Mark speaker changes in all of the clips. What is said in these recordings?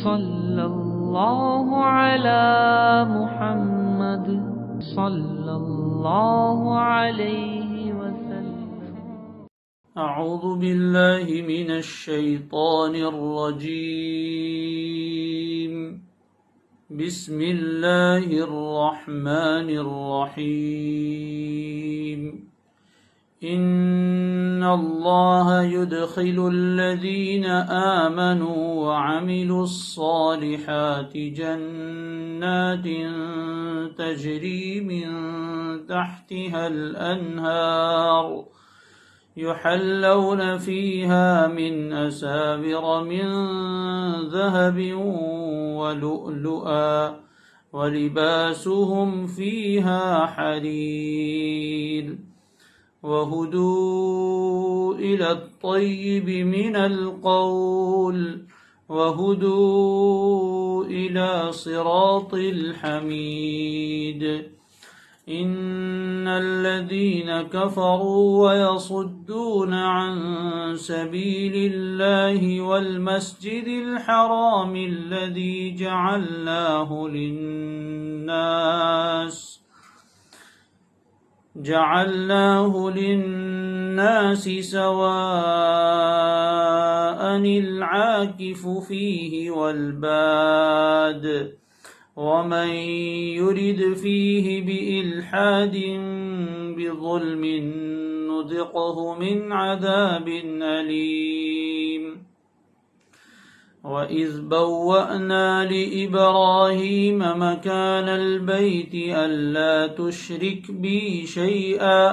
Speaker 1: صلی اللہ علی محمد صلی اللہ علیہ وسلم۔
Speaker 2: اعوذ باللہ من الشیطان الرجیم، بسم اللہ الرحمن الرحیم۔ ان اللہ يدخل الذین آمنوا وعملوا الصالحات جنات تجری من تحتها الانہار يحلون فيها من أساور من ذهب ولؤلؤا ولباسهم فيها حرير وهدوا إلى الطيب من القول وهدوا إلى صراط الحميد۔ ان الذين كفروا ويصدون عن سبيل الله والمسجد الحرام الذي جعلناه للناس سواء العاكف فيه والباد ومن يرد فيه بإلحاد بظلم نذقه من عذاب أليم۔ وإذ بوأنا لإبراهيم مكان البيت ألا تشرك بي شيئا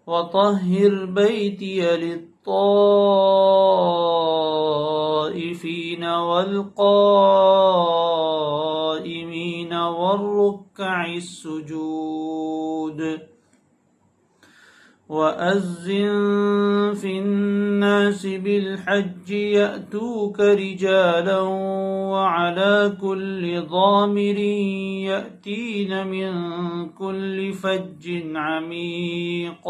Speaker 2: وطهر بيتي للطائفين والقائمين والركع السجود۔ وأذن في الناس بالحج يأتوك رجالا وعلى كل ضامر يأتين من كل فج عميق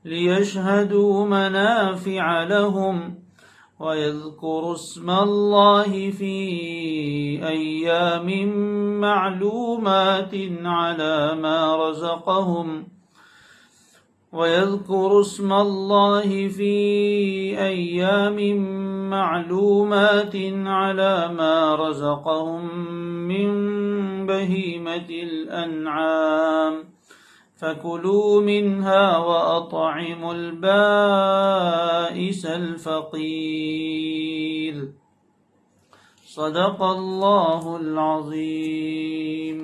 Speaker 2: ليشهدوا منافع لهم ويذكروا اسم الله في أيام معلومات على ما رزقهم من بهيمة الأنعام فكلوا منها وأطعموا البائس الفقير۔ صدق اللہ العظیم۔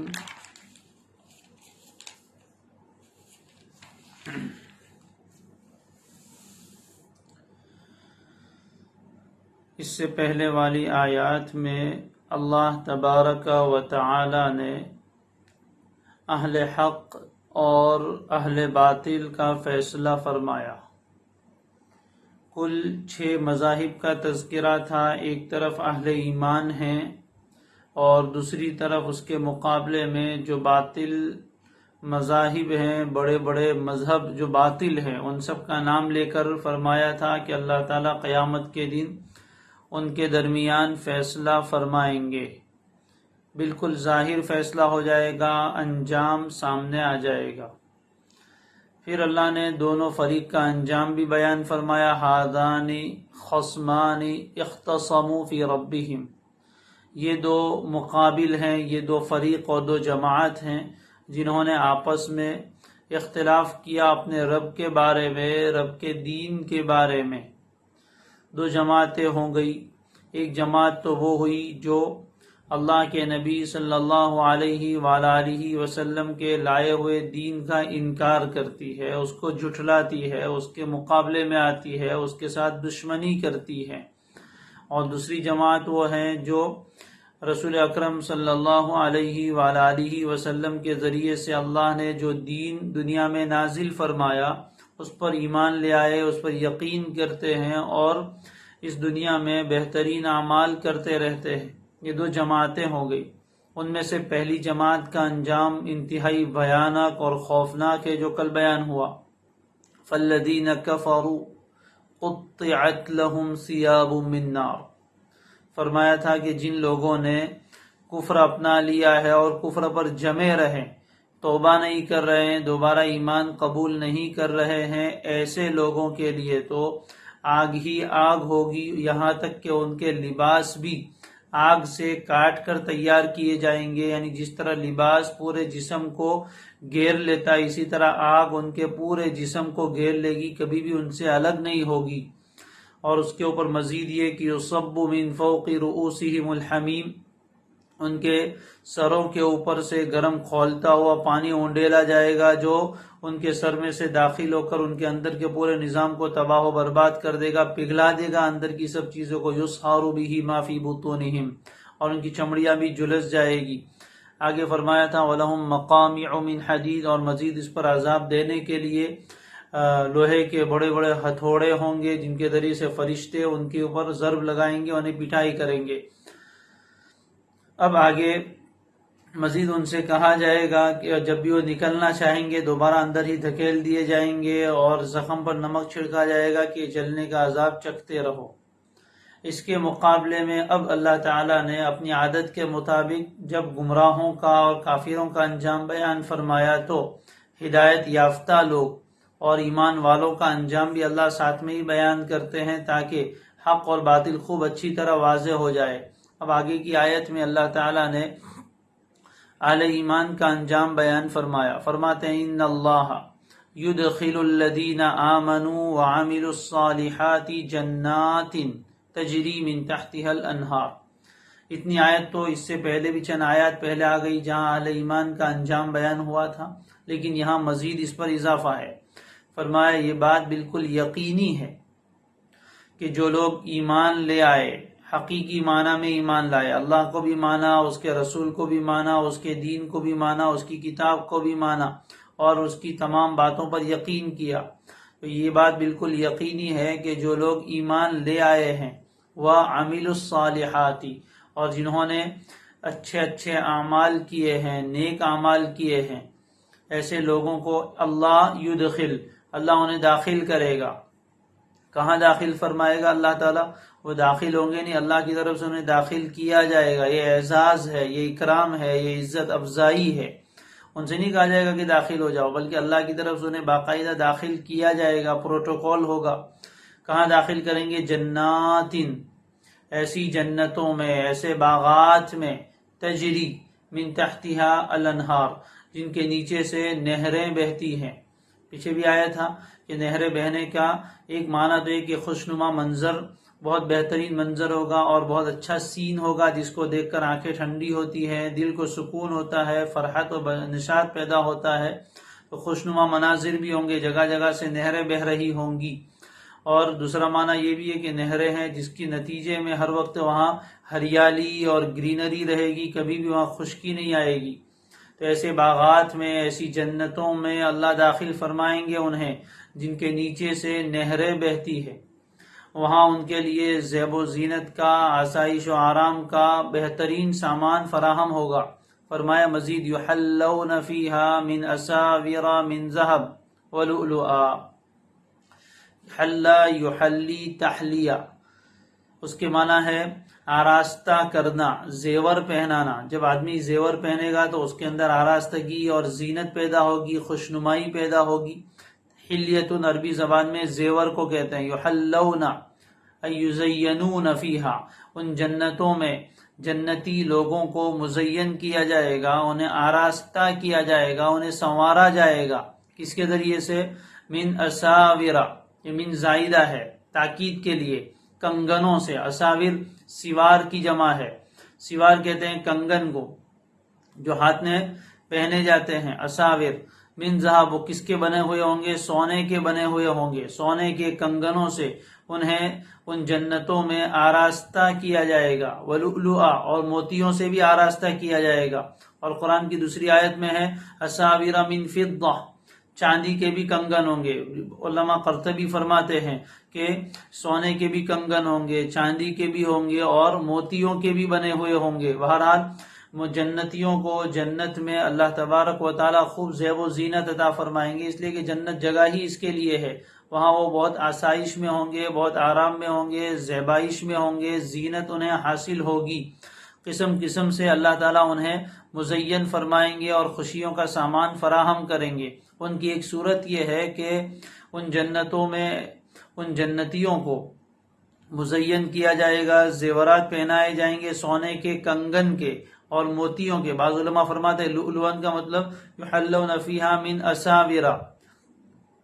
Speaker 2: اس سے پہلے والی آیات میں اللہ تبارک و تعالی نے اہل حق اور اہل باطل کا فیصلہ فرمایا۔ کل 6 مذاہب کا تذکرہ تھا۔ ایک طرف اہل ایمان ہیں اور دوسری طرف اس کے مقابلے میں جو باطل مذاہب ہیں، بڑے بڑے مذہب جو باطل ہیں، ان سب کا نام لے کر فرمایا تھا کہ اللہ تعالیٰ قیامت کے دن ان کے درمیان فیصلہ فرمائیں گے۔ بالکل ظاہر فیصلہ ہو جائے گا، انجام سامنے آ جائے گا۔ پھر اللہ نے دونوں فریق کا انجام بھی بیان فرمایا۔ ہذان خصمان اختصموا فی ربہم، یہ 2 مقابل ہیں، یہ 2 فریق اور 2 جماعت ہیں جنہوں نے آپس میں اختلاف کیا اپنے رب کے بارے میں، رب کے دین کے بارے میں۔ 2 جماعتیں ہو گئی۔ ایک جماعت تو وہ ہوئی جو اللہ کے نبی صلی اللہ علیہ وآلہ وسلم کے لائے ہوئے دین کا انکار کرتی ہے، اس کو جھٹلاتی ہے، اس کے مقابلے میں آتی ہے، اس کے ساتھ دشمنی کرتی ہے۔ اور دوسری جماعت وہ ہیں جو رسول اکرم صلی اللہ علیہ وآلہ وسلم کے ذریعے سے اللہ نے جو دین دنیا میں نازل فرمایا اس پر ایمان لے آئے، اس پر یقین کرتے ہیں اور اس دنیا میں بہترین اعمال کرتے رہتے ہیں۔ یہ 2 جماعتیں ہو گئی۔ ان میں سے پہلی جماعت کا انجام انتہائی بھیانک اور خوفناک ہے جو کل بیان ہوا۔ فالذین کفروا قطعت لهم ثیاب من نار، فرمایا تھا کہ جن لوگوں نے کفر اپنا لیا ہے اور کفر پر جمے رہے، توبہ نہیں کر رہے ہیں، دوبارہ ایمان قبول نہیں کر رہے ہیں، ایسے لوگوں کے لیے تو آگ ہی آگ ہوگی، یہاں تک کہ ان کے لباس بھی آگ سے کاٹ کر تیار کیے جائیں گے. یعنی جس طرح لباس پورے جسم کو گھیر لیتا ہے، اسی طرح آگ ان کے پورے جسم کو گھیر لے گی، کبھی بھی ان سے الگ نہیں ہوگی. اور اس کے اوپر مزید یہ کہ یصب من فوق رؤوسہم الحمیم، ان کے سروں کے اوپر سے گرم کھولتا ہوا پانی اونڈیلا جائے گا، جو ان کے سر میں سے داخل ہو کر ان کے اندر کے پورے نظام کو تباہ و برباد کر دے گا، پگھلا دے گا اندر کی سب چیزوں کو. یصہر بہ ما فی بطونہم، اور ان کی چمڑیاں بھی جلس جائے گی. آگے فرمایا تھا وَلَهُم مَّقَامِعُ مِنْ حَدِيدٍ، اور مزید اس پر عذاب دینے کے لیے لوہے کے بڑے بڑے ہتھوڑے ہوں گے، جن کے ذریعے سے فرشتے ان کے اوپر ضرب لگائیں گے، انہیں پٹائی کریں گے. اب آگے مزید ان سے کہا جائے گا کہ جب بھی وہ نکلنا چاہیں گے دوبارہ اندر ہی دھکیل دیے جائیں گے، اور زخم پر نمک چھڑکا جائے گا کہ جلنے کا عذاب چکھتے رہو. اس کے مقابلے میں اب اللہ تعالیٰ نے اپنی عادت کے مطابق جب گمراہوں کا اور کافروں کا انجام بیان فرمایا، تو ہدایت یافتہ لوگ اور ایمان والوں کا انجام بھی اللہ ساتھ میں ہی بیان کرتے ہیں، تاکہ حق اور باطل خوب اچھی طرح واضح ہو جائے. اب آگے کی آیت میں اللہ تعالیٰ نے اہل ایمان کا انجام بیان فرمایا. فرماتے ہیں ان اللہ یدخل الذین آمنوا وعملوا الصالحات جنات تجری من تحتها الانہار. اتنی آیت تو اس سے پہلے بھی چند آیات پہلے آ گئی جہاں اہل ایمان کا انجام بیان ہوا تھا، لیکن یہاں مزید اس پر اضافہ ہے. فرمایا یہ بات بالکل یقینی ہے کہ جو لوگ ایمان لے آئے، حقیقی معنی میں ایمان لائے، اللہ کو بھی مانا، اس کے رسول کو بھی مانا، اس کے دین کو بھی مانا، اس کی کتاب کو بھی مانا، اور اس کی تمام باتوں پر یقین کیا، تو یہ بات بالکل یقینی ہے کہ جو لوگ ایمان لے آئے ہیں وَعَمِلُوا الصَّالِحَاتِ، اور جنہوں نے اچھے اچھے اعمال کیے ہیں، نیک اعمال کیے ہیں، ایسے لوگوں کو اللہ یدخل، اللہ انہیں داخل کرے گا. کہاں داخل فرمائے گا اللہ تعالیٰ؟ وہ داخل ہوں گے نہیں، اللہ کی طرف سے انہیں داخل کیا جائے گا. یہ اعزاز ہے، یہ اکرام ہے، یہ عزت افزائی ہے. ان سے نہیں کہا جائے گا کہ داخل ہو جاؤ، بلکہ اللہ کی طرف سے انہیں باقاعدہ داخل کیا جائے گا، پروٹوکول ہوگا. کہاں داخل کریں گے؟ جنات، ایسی جنتوں میں، ایسے باغات میں، تجری من تحتہا الانہار، جن کے نیچے سے نہریں بہتی ہیں. پیچھے بھی آیا تھا کہ نہریں بہنے کا ایک معنی تو یہ کہ خوشنما منظر، بہت بہترین منظر ہوگا اور بہت اچھا سین ہوگا، جس کو دیکھ کر آنکھیں ٹھنڈی ہوتی ہیں، دل کو سکون ہوتا ہے، فرحت و نشاط پیدا ہوتا ہے. تو خوشنما مناظر بھی ہوں گے، جگہ جگہ سے نہریں بہہ رہی ہوں گی. اور دوسرا معنی یہ بھی ہے کہ نہریں ہیں جس کی نتیجے میں ہر وقت وہاں ہریالی اور گرینری رہے گی، کبھی بھی وہاں خشکی نہیں آئے گی. تو ایسے باغات میں، ایسی جنتوں میں اللہ داخل فرمائیں گے انہیں، جن کے نیچے سے نہریں بہتی ہے. وہاں ان کے لیے زیب و زینت کا، آسائش و آرام کا بہترین سامان فراہم ہوگا. فرمایا مزید یحلون فیہا من اساور من ذہب ولؤلؤا. حلا یحلی تحلیہ، اس کے معنی ہے آراستہ کرنا، زیور پہنانا. جب آدمی زیور پہنے گا تو اس کے اندر آراستگی اور زینت پیدا ہوگی، خوشنمائی پیدا ہوگی. حلیت عربی زبان میں زیور کو کہتے ہیں. یحلون ای یزینون فیہا، ان جنتوں میں جنتی لوگوں کو مزین کیا جائے گا، انہیں آراستہ کیا جائے گا، انہیں سنوارا جائے گا. کس کے ذریعے سے؟ من اساورہ، یہ من زائدہ ہے تاکید کے لیے، کنگنوں سے. اساور سوار کی جمع ہے، سوار کہتے ہیں کنگن کو جو ہاتھ میں پہنے جاتے ہیں. اساور من ذہب، وہ کس کے بنے ہوئے ہوں گے؟ سونے کے بنے ہوئے ہوں گے. سونے کے کنگنوں سے انہیں ان جنتوں میں آراستہ کیا جائے گا. ولؤلؤا، اور موتیوں سے بھی آراستہ کیا جائے گا. اور قرآن کی دوسری آیت میں ہے اساور من فضہ، چاندی کے بھی کنگن ہوں گے. علماء قرطبی فرماتے ہیں کہ سونے کے بھی کنگن ہوں گے، چاندی کے بھی ہوں گے، اور موتیوں کے بھی بنے ہوئے ہوں گے. بہرحال جنتیوں کو جنت میں اللہ تبارک و تعالیٰ خوب زیب و زینت عطا فرمائیں گے، اس لیے کہ جنت جگہ ہی اس کے لیے ہے. وہاں وہ بہت آسائش میں ہوں گے، بہت آرام میں ہوں گے، زیبائش میں ہوں گے، زینت انہیں حاصل ہوگی، قسم قسم سے اللہ تعالیٰ انہیں مزین فرمائیں گے اور خوشیوں کا سامان فراہم کریں گے۔ ان کی ایک صورت یہ ہے کہ ان جنتوں میں ان جنتیوں کو مزین کیا جائے گا، زیورات پہنائے جائیں گے، سونے کے، کنگن کے اور موتیوں کے۔ بعض علماء فرماتے ہیں لؤلؤن کا مطلب یحلون فیہا من اساور،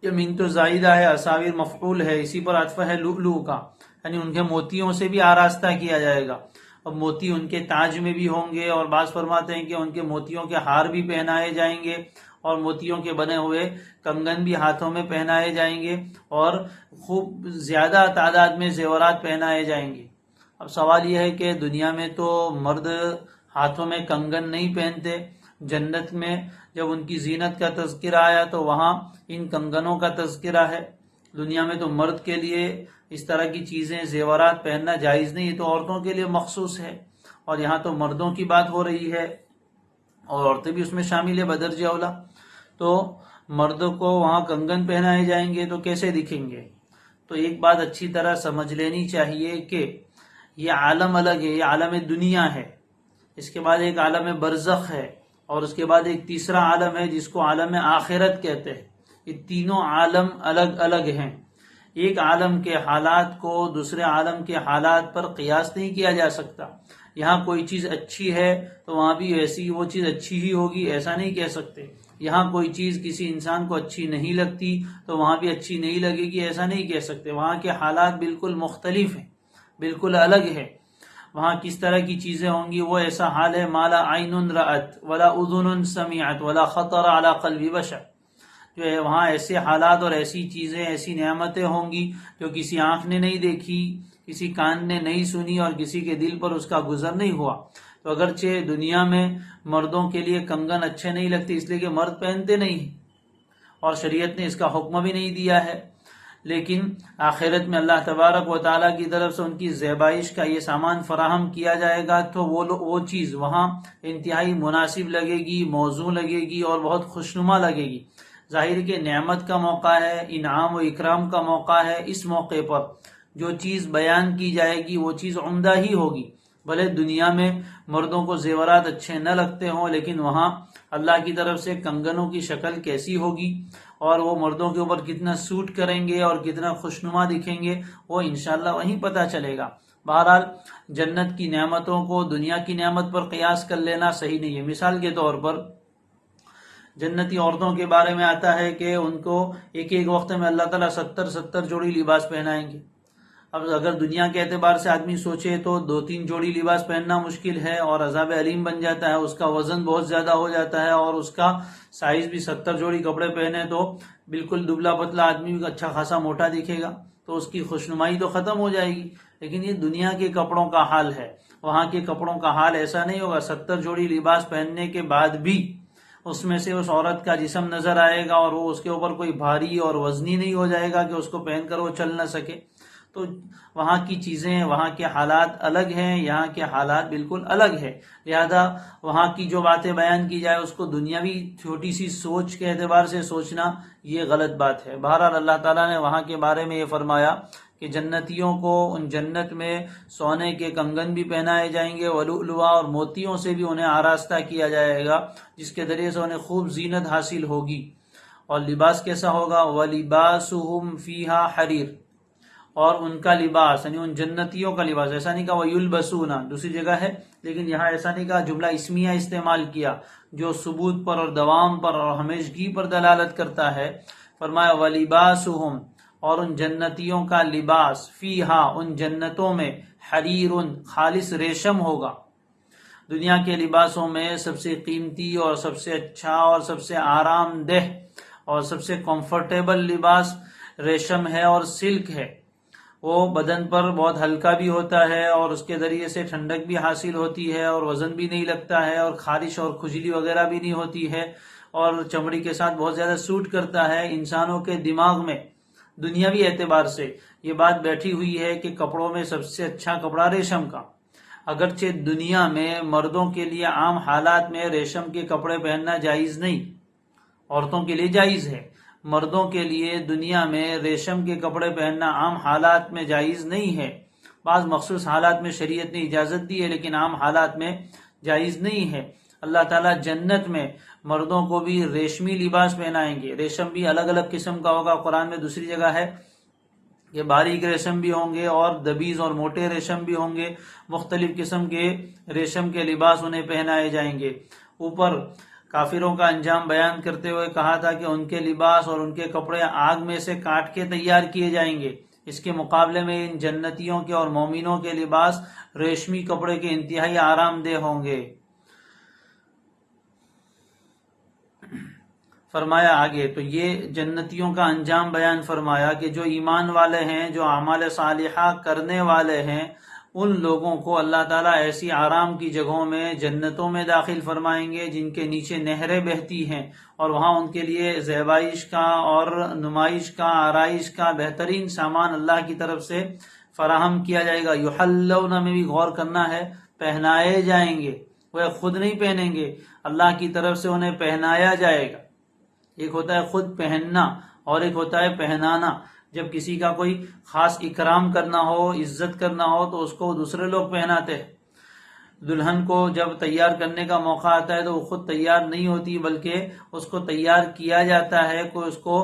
Speaker 2: یہ من تو زائدہ ہے، اساور مفعول ہے، اسی پر عطف ہے لؤلؤ کا، یعنی ان کے موتیوں سے بھی آراستہ کیا جائے گا۔ اب موتی ان کے تاج میں بھی ہوں گے، اور بعض فرماتے ہیں کہ ان کے موتیوں کے ہار بھی پہنائے جائیں گے، اور موتیوں کے بنے ہوئے کنگن بھی ہاتھوں میں پہنائے جائیں گے، اور خوب زیادہ تعداد میں زیورات پہنائے جائیں گے۔ اب سوال یہ ہے کہ دنیا میں تو مرد ہاتھوں میں کنگن نہیں پہنتے، جنت میں جب ان کی زینت کا تذکرہ آیا تو وہاں ان کنگنوں کا تذکرہ ہے۔ دنیا میں تو مرد کے لیے اس طرح کی چیزیں، زیورات پہننا جائز نہیں، یہ تو عورتوں کے لیے مخصوص ہے، اور یہاں تو مردوں کی بات ہو رہی ہے اور عورتیں بھی اس میں شامل ہے بدرجہ اولا۔ تو مرد کو وہاں کنگن پہنائے جائیں گے تو کیسے دکھیں گے؟ تو ایک بات اچھی طرح سمجھ لینی چاہیے کہ یہ عالم الگ ہے، یہ عالم دنیا ہے، اس کے بعد ایک عالم برزخ ہے، اور اس کے بعد ایک تیسرا عالم ہے جس کو عالم آخرت کہتے ہیں۔ یہ تینوں عالم الگ الگ ہیں، ایک عالم کے حالات کو دوسرے عالم کے حالات پر قیاس نہیں کیا جا سکتا۔ یہاں کوئی چیز اچھی ہے تو وہاں بھی ایسی وہ چیز اچھی ہی ہوگی، ایسا نہیں کہہ سکتے۔ یہاں کوئی چیز کسی انسان کو اچھی نہیں لگتی تو وہاں بھی اچھی نہیں لگے گی، ایسا نہیں کہہ سکتے۔ وہاں کے حالات بالکل مختلف ہیں، بالکل الگ ہے۔ وہاں کس طرح کی چیزیں ہوں گی وہ ایسا حال ہے ما لا عین رأت ولا اذن سمعت ولا خطر علی قلب بشر، جو ہے وہاں ایسے حالات اور ایسی چیزیں، ایسی نعمتیں ہوں گی جو کسی آنکھ نے نہیں دیکھی، کسی کان نے نہیں سنی، اور کسی کے دل پر اس کا گزر نہیں ہوا۔ تو اگرچہ دنیا میں مردوں کے لیے کنگن اچھے نہیں لگتے اس لیے کہ مرد پہنتے نہیں ہیں اور شریعت نے اس کا حکم بھی نہیں دیا ہے، لیکن آخرت میں اللہ تبارک و تعالیٰ کی طرف سے ان کی زیبائش کا یہ سامان فراہم کیا جائے گا تو وہ چیز وہاں انتہائی مناسب لگے گی، موزوں لگے گی اور بہت خوشنما لگے گی۔ ظاہر کہ نعمت کا موقع ہے، انعام و اکرام کا موقع ہے، اس موقع پر جو چیز بیان کی جائے گی وہ چیز عمدہ ہی ہوگی۔ بھلے دنیا میں مردوں کو زیورات اچھے نہ لگتے ہوں، لیکن وہاں اللہ کی طرف سے کنگنوں کی شکل کیسی ہوگی اور وہ مردوں کے اوپر کتنا سوٹ کریں گے اور کتنا خوشنما دکھیں گے وہ انشاءاللہ وہیں پتہ چلے گا۔ بہرحال جنت کی نعمتوں کو دنیا کی نعمت پر قیاس کر لینا صحیح نہیں ہے۔ مثال کے طور پر جنتی عورتوں کے بارے میں آتا ہے کہ ان کو ایک ایک وقت میں اللہ تعالیٰ 70 جوڑی لباس پہنائیں گے۔ اب اگر دنیا کے اعتبار سے آدمی سوچے تو 2-3 جوڑی لباس پہننا مشکل ہے اور عذاب علیم بن جاتا ہے، اس کا وزن بہت زیادہ ہو جاتا ہے، اور اس کا سائز بھی 70 جوڑی کپڑے پہنے تو بالکل دبلا پتلا آدمی اچھا خاصا موٹا دکھے گا، تو اس کی خوشنمائی تو ختم ہو جائے گی۔ لیکن یہ دنیا کے کپڑوں کا حال ہے، وہاں کے کپڑوں کا حال ایسا نہیں ہوگا۔ 70 جوڑی لباس پہننے کے بعد بھی اس میں سے اس عورت کا جسم نظر آئے گا اور وہ اس کے اوپر کوئی بھاری اور وزنی نہیں ہو جائے گا کہ اس کو پہن کر وہ چل نہ سکے۔ تو وہاں کی چیزیں، وہاں کے حالات الگ ہیں، یہاں کے حالات بالکل الگ ہے، لہذا وہاں کی جو باتیں بیان کی جائے اس کو دنیاوی چھوٹی سی سوچ کے اعتبار سے سوچنا یہ غلط بات ہے۔ بہرحال اللہ تعالیٰ نے وہاں کے بارے میں یہ فرمایا کہ جنتیوں کو ان جنت میں سونے کے کنگن بھی پہنائے جائیں گے، ولؤلؤا، اور موتیوں سے بھی انہیں آراستہ کیا جائے گا جس کے ذریعے سے انہیں خوب زینت حاصل ہوگی۔ اور لباس کیسا ہوگا؟ وَلِبَاسُهُمْ فِيهَا حَرِيرٌ، اور ان کا لباس یعنی ان جنتیوں کا لباس، ایسا نہیں کہا وَيُلْبَسُونَ، دوسری جگہ ہے لیکن یہاں ایسا نہیں کہا، جملہ اسمیہ استعمال کیا جو ثبوت پر اور دوام پر اور ہمیشگی پر دلالت کرتا ہے۔ فرمایا وَلِبَاسُهُمْ، اور ان جنتیوں کا لباس، فیہا، ان جنتوں میں، حریر، خالص ریشم ہوگا۔ دنیا کے لباسوں میں سب سے قیمتی اور سب سے اچھا اور سب سے آرام دہ اور سب سے کمفرٹیبل لباس ریشم ہے اور سلک ہے۔ وہ بدن پر بہت ہلکا بھی ہوتا ہے اور اس کے ذریعے سے ٹھنڈک بھی حاصل ہوتی ہے اور وزن بھی نہیں لگتا ہے اور خارش اور کھجلی وغیرہ بھی نہیں ہوتی ہے، اور چمڑی کے ساتھ بہت زیادہ سوٹ کرتا ہے۔ انسانوں کے دماغ میں دنیاوی اعتبار سے یہ بات بیٹھی ہوئی ہے کہ کپڑوں میں سب سے اچھا کپڑا ریشم کا، اگرچہ دنیا میں مردوں کے لیے عام حالات میں ریشم کے کپڑے پہننا جائز نہیں، عورتوں کے لیے جائز ہے، مردوں کے لیے دنیا میں ریشم کے کپڑے پہننا عام حالات میں جائز نہیں ہے۔ بعض مخصوص حالات میں شریعت نے اجازت دی ہے، لیکن عام حالات میں جائز نہیں ہے۔ اللہ تعالیٰ جنت میں مردوں کو بھی ریشمی لباس پہنائیں گے۔ ریشم بھی الگ الگ قسم کا ہوگا۔ قرآن میں دوسری جگہ ہے کہ باریک ریشم بھی ہوں گے اور دبیز اور موٹے ریشم بھی ہوں گے۔ مختلف قسم کے ریشم کے لباس انہیں پہنائے جائیں گے۔ اوپر کافروں کا انجام بیان کرتے ہوئے کہا تھا کہ ان کے لباس اور ان کے کپڑے آگ میں سے کاٹ کے تیار کیے جائیں گے۔ اس کے مقابلے میں ان جنتیوں کے اور مومنوں کے لباس ریشمی کپڑے کے انتہائی آرام دہ ہوں گے۔ فرمایا آگے، تو یہ جنتیوں کا انجام بیان فرمایا کہ جو ایمان والے ہیں، جو اعمال صالحہ کرنے والے ہیں، ان لوگوں کو اللہ تعالیٰ ایسی آرام کی جگہوں میں جنتوں میں داخل فرمائیں گے جن کے نیچے نہریں بہتی ہیں، اور وہاں ان کے لیے زیبائش کا اور نمائش کا، آرائش کا بہترین سامان اللہ کی طرف سے فراہم کیا جائے گا۔ یحلون میں بھی غور کرنا ہے، پہنائے جائیں گے، وہ خود نہیں پہنیں گے، اللہ کی طرف سے انہیں پہنایا جائے گا۔ ایک ہوتا ہے خود پہننا اور ایک ہوتا ہے پہنانا۔ جب کسی کا کوئی خاص اکرام کرنا ہو، عزت کرنا ہو، تو اس کو دوسرے لوگ پہناتے ہیں۔ دلہن کو جب تیار کرنے کا موقع آتا ہے تو وہ خود تیار نہیں ہوتی، بلکہ اس کو تیار کیا جاتا ہے، کوئی اس کو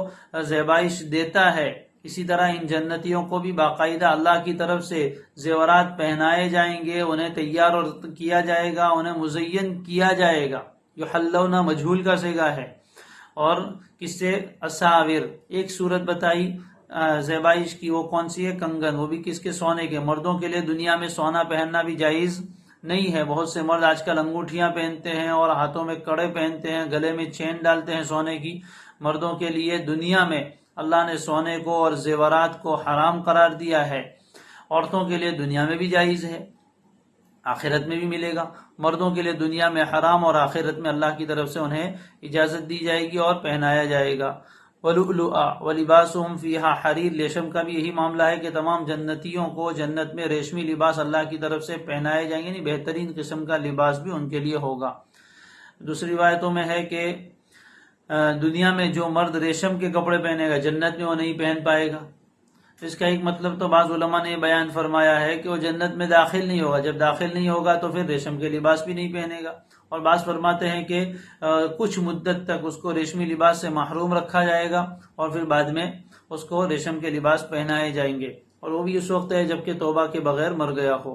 Speaker 2: زیبائش دیتا ہے۔ اسی طرح ان جنتیوں کو بھی باقاعدہ اللہ کی طرف سے زیورات پہنائے جائیں گے، انہیں تیار کیا جائے گا، انہیں مزین کیا جائے گا۔ یحلون مجہول کا صیغہ ہے۔ اور کس سے؟ اساور، ایک صورت بتائی زیبائش کی، وہ کون سی ہے؟ کنگن، وہ بھی کس کے؟ سونے کے۔ مردوں کے لیے دنیا میں سونا پہننا بھی جائز نہیں ہے۔ بہت سے مرد آج کل انگوٹھیاں پہنتے ہیں اور ہاتھوں میں کڑے پہنتے ہیں، گلے میں چین ڈالتے ہیں سونے کی۔ مردوں کے لیے دنیا میں اللہ نے سونے کو اور زیورات کو حرام قرار دیا ہے۔ عورتوں کے لیے دنیا میں بھی جائز ہے، آخرت میں بھی ملے گا۔ مردوں کے لیے دنیا میں حرام اور آخرت میں اللہ کی طرف سے انہیں اجازت دی جائے گی اور پہنایا جائے گا۔ وَلُؤْلُؤَا وَلِبَاسُهُمْ فِيهَا حریر، ریشم کا بھی یہی معاملہ ہے کہ تمام جنتیوں کو جنت میں ریشمی لباس اللہ کی طرف سے پہنائے جائیں گے، یعنی بہترین قسم کا لباس بھی ان کے لیے ہوگا۔ دوسری روایتوں میں ہے کہ دنیا میں جو مرد ریشم کے کپڑے پہنے گا جنت میں وہ نہیں پہن پائے گا۔ اس کا ایک مطلب تو بعض علماء نے بیان فرمایا ہے کہ وہ جنت میں داخل نہیں ہوگا، جب داخل نہیں ہوگا تو پھر ریشم کے لباس بھی نہیں پہنے گا۔ اور بعض فرماتے ہیں کہ کچھ مدت تک اس کو ریشمی لباس سے محروم رکھا جائے گا اور پھر بعد میں اس کو ریشم کے لباس پہنائے جائیں گے، اور وہ بھی اس وقت ہے جبکہ توبہ کے بغیر مر گیا ہو۔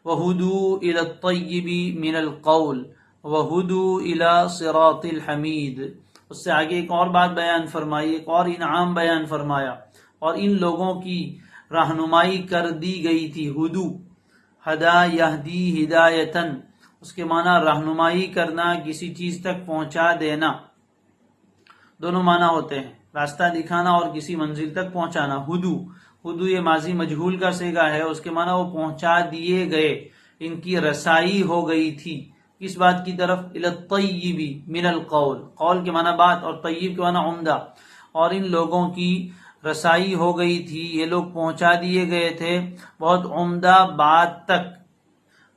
Speaker 2: وَهُدُوا إِلَى الطَّيِّبِ مِنَ الْقَوْلِ وَهُدُوا إِلَى صِرَاطِ الْحَمِيدِ۔ اس سے آگے ایک اور بات بیان فرمائی، ایک اور انعام بیان فرمایا، اور ان لوگوں کی رہنمائی کر دی گئی تھی۔ ہدو، ہدا یہدی ہدایتن، اس کے معنی رہنمائی کرنا، کسی چیز تک پہنچا دینا، دونوں معنی ہوتے ہیں، راستہ دکھانا اور کسی منزل تک پہنچانا۔ ہدو یہ ماضی مجہول کا صیغہ ہے، اس کے معنی وہ پہنچا دیے گئے، ان کی رسائی ہو گئی تھی۔ کس بات کی طرف؟ الی الطیب من القول، قول کے معنی بات اور طیب کے معنی عمدہ، اور ان لوگوں کی رسائی ہو گئی تھی، یہ لوگ پہنچا دیے گئے تھے بہت عمدہ بات تک۔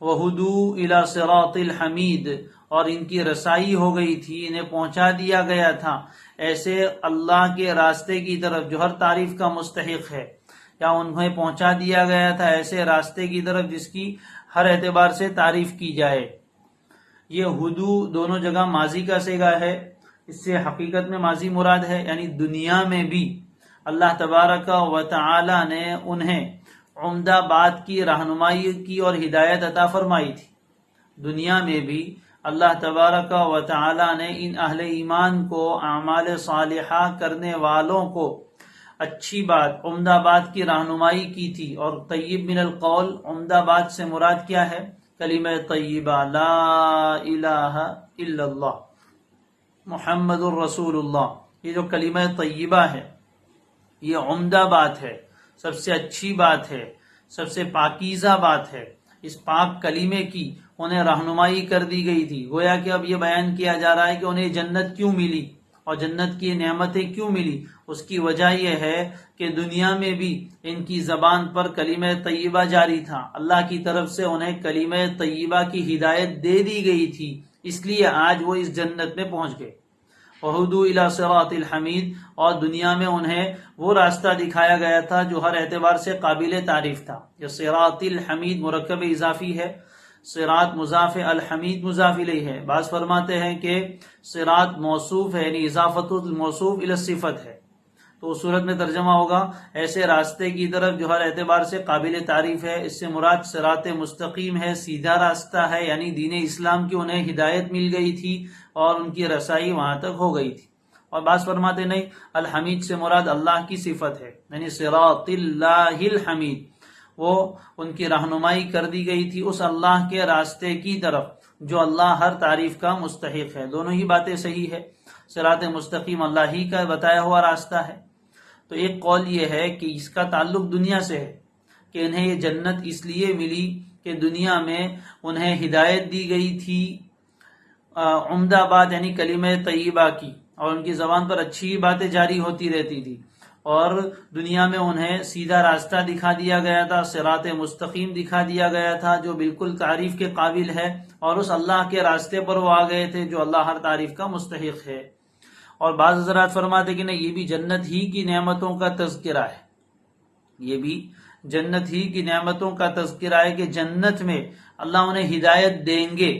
Speaker 2: وَهُدُوا إِلَى صِرَاطِ الْحَمِيدِ، اور ان کی رسائی ہو گئی تھی، انہیں پہنچا دیا گیا تھا ایسے اللہ کے راستے کی طرف جو ہر تعریف کا مستحق ہے، یا انہیں پہنچا دیا گیا تھا ایسے راستے کی طرف جس کی ہر اعتبار سے تعریف کی جائے۔ یہ ہدو دونوں جگہ ماضی کا صیغہ ہے، اس سے حقیقت میں ماضی مراد ہے، یعنی دنیا میں بھی اللہ تبارک و تعالی نے انہیں عمدہ بات کی رہنمائی کی اور ہدایت عطا فرمائی تھی۔ دنیا میں بھی اللہ تبارک و تعالی نے ان اہل ایمان کو، اعمال صالحہ کرنے والوں کو اچھی بات، عمدہ بات کی رہنمائی کی تھی۔ اور طیب من القول، عمدہ بات سے مراد کیا ہے؟ کلمہ طیبہ، لا الہ الا اللہ محمد الرسول اللہ۔ یہ جو کلمہ طیبہ ہے یہ عمدہ بات ہے، سب سے اچھی بات ہے، سب سے پاکیزہ بات ہے۔ اس پاک کلمے کی انہیں رہنمائی کر دی گئی تھی۔ گویا کہ اب یہ بیان کیا جا رہا ہے کہ انہیں جنت کیوں ملی اور جنت کی نعمتیں کیوں ملی۔ اس کی وجہ یہ ہے کہ دنیا میں بھی ان کی زبان پر کلمہ طیبہ جاری تھا، اللہ کی طرف سے انہیں کلمہ طیبہ کی ہدایت دے دی گئی تھی، اس لیے آج وہ اس جنت میں پہنچ گئے۔ وہدوا الی صراط الحمید، اور دنیا میں انہیں وہ راستہ دکھایا گیا تھا جو ہر اعتبار سے قابل تعریف تھا۔ یہ صراط الحمید مرکب اضافی ہے، صراط مضاف، الحمید مضاف الیہ ہے۔ بعض فرماتے ہیں کہ صراط موصوف ہے، یعنی اضافت الموصوف الی الصفت ہے، تو اس صورت میں ترجمہ ہوگا ایسے راستے کی طرف جو ہر اعتبار سے قابل تعریف ہے۔ اس سے مراد صراط مستقیم ہے، سیدھا راستہ ہے، یعنی دین اسلام کی انہیں ہدایت مل گئی تھی اور ان کی رسائی وہاں تک ہو گئی تھی۔ اور بعض فرماتے نہیں، الحمید سے مراد اللہ کی صفت ہے، یعنی صراط اللہ الحمید، وہ ان کی رہنمائی کر دی گئی تھی اس اللہ کے راستے کی طرف جو اللہ ہر تعریف کا مستحق ہے۔ دونوں ہی باتیں صحیح ہے، صراط مستقیم اللہ ہی کا بتایا ہوا راستہ ہے۔ تو ایک قول یہ ہے کہ اس کا تعلق دنیا سے ہے، کہ انہیں یہ جنت اس لیے ملی کہ دنیا میں انہیں ہدایت دی گئی تھی عمدہ بات یعنی کلمہ طیبہ کی، اور ان کی زبان پر اچھی باتیں جاری ہوتی رہتی تھی، اور دنیا میں انہیں سیدھا راستہ دکھا دیا گیا تھا، صراط مستقیم دکھا دیا گیا تھا جو بالکل تعریف کے قابل ہے، اور اس اللہ کے راستے پر وہ آ گئے تھے جو اللہ ہر تعریف کا مستحق ہے۔ اور بعض حضرات فرماتے کہ نہیں، یہ بھی جنت ہی کی نعمتوں کا تذکرہ ہے، یہ بھی جنت ہی کی نعمتوں کا تذکرہ ہے کہ جنت میں اللہ انہیں ہدایت دیں گے،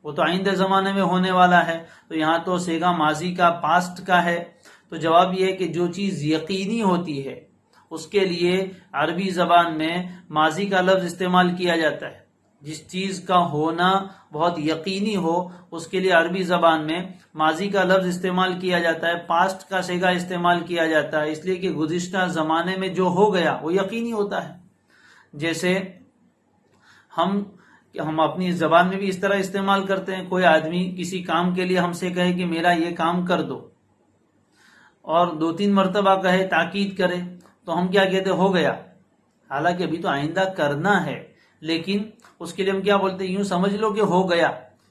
Speaker 2: وہ تو آئندہ زمانے میں ہونے والا ہے۔ تو یہاں تو سیگا ماضی کا، پاسٹ کا ہے، تو جواب یہ ہے کہ جو چیز یقینی ہوتی ہے اس کے لیے عربی زبان میں ماضی کا لفظ استعمال کیا جاتا ہے۔ جس چیز کا ہونا بہت یقینی ہو اس کے لیے عربی زبان میں ماضی کا لفظ استعمال کیا جاتا ہے، پاسٹ کا سیگا استعمال کیا جاتا ہے، اس لیے کہ گزشتہ زمانے میں جو ہو گیا وہ یقینی ہوتا ہے۔ جیسے ہم اپنی زبان میں بھی اس طرح استعمال کرتے ہیں، کوئی آدمی کسی کام کے لیے ہم سے کہے کہ میرا یہ کام کر دو، اور 2-3 مرتبہ کہے، تاکید کرے، تو ہم کیا کہتے، ہو گیا، حالانکہ ابھی تو آئندہ کرنا ہے، لیکن اس کے لیے ہم کیا بولتے ہیں، یوں سمجھ لو کہ ہو گیا،